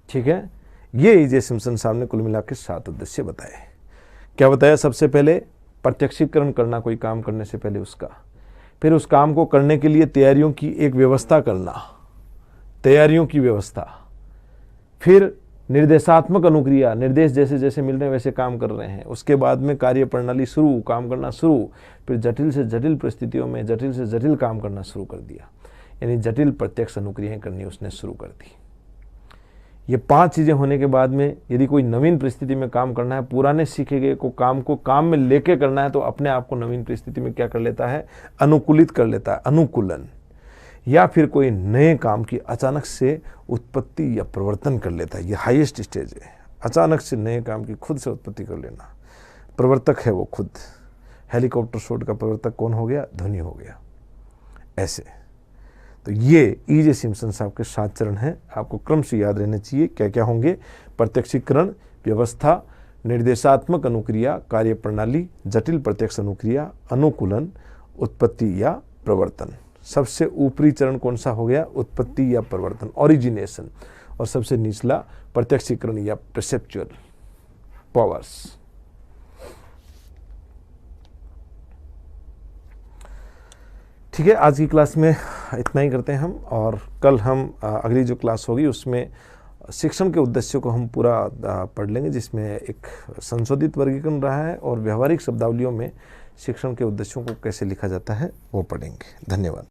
ठीक है, ये E.J. सिम्पसन साहब ने कुल मिला के 7 उद्देश्य बताए। क्या बताया? सबसे पहले प्रत्यक्षीकरण करना कोई काम करने से पहले उसका, फिर उस काम को करने के लिए तैयारियों की एक व्यवस्था करना, तैयारियों की व्यवस्था, फिर निर्देशात्मक अनुक्रिया, निर्देश जैसे जैसे मिल रहे हैं वैसे काम कर रहे हैं, उसके बाद में कार्य प्रणाली शुरू, काम करना शुरू, फिर जटिल से जटिल परिस्थितियों में जटिल से जटिल काम करना शुरू कर दिया, यानी जटिल प्रत्यक्ष अनुक्रियाएं करनी उसने शुरू कर दी। ये 5 चीजें होने के बाद में यदि कोई नवीन परिस्थिति में काम करना है, पुराने सीखे गए को काम में लेके करना है, तो अपने आप को नवीन परिस्थिति में क्या कर लेता है, अनुकूलित कर लेता है, अनुकूलन। या फिर कोई नए काम की अचानक से उत्पत्ति या प्रवर्तन कर लेता है, ये हाईएस्ट स्टेज है, अचानक से नए काम की खुद से उत्पत्ति कर लेना, प्रवर्तक है वो खुद। हेलीकॉप्टर शॉट का प्रवर्तक कौन हो गया, धोनी हो गया। ऐसे तो ये E.J. सिम्पसन साहब के 7 चरण हैं, आपको क्रम से याद रहने चाहिए। क्या क्या होंगे? प्रत्यक्षीकरण, व्यवस्था, निर्देशात्मक अनुक्रिया, कार्य प्रणाली, जटिल प्रत्यक्ष अनुक्रिया, अनुकूलन, उत्पत्ति या प्रवर्तन। सबसे ऊपरी चरण कौन सा हो गया, उत्पत्ति या प्रवर्तन, ओरिजिनेशन, और सबसे निचला प्रत्यक्षीकरण या परसेप्चुअल पावर्स। ठीक है, आज की क्लास में इतना ही करते हैं हम, और कल हम अगली जो क्लास होगी उसमें शिक्षण के उद्देश्यों को हम पूरा पढ़ लेंगे, जिसमें एक संशोधित वर्गीकरण रहा है और व्यवहारिक शब्दावलियों में शिक्षण के उद्देश्यों को कैसे लिखा जाता है वो पढ़ेंगे। धन्यवाद।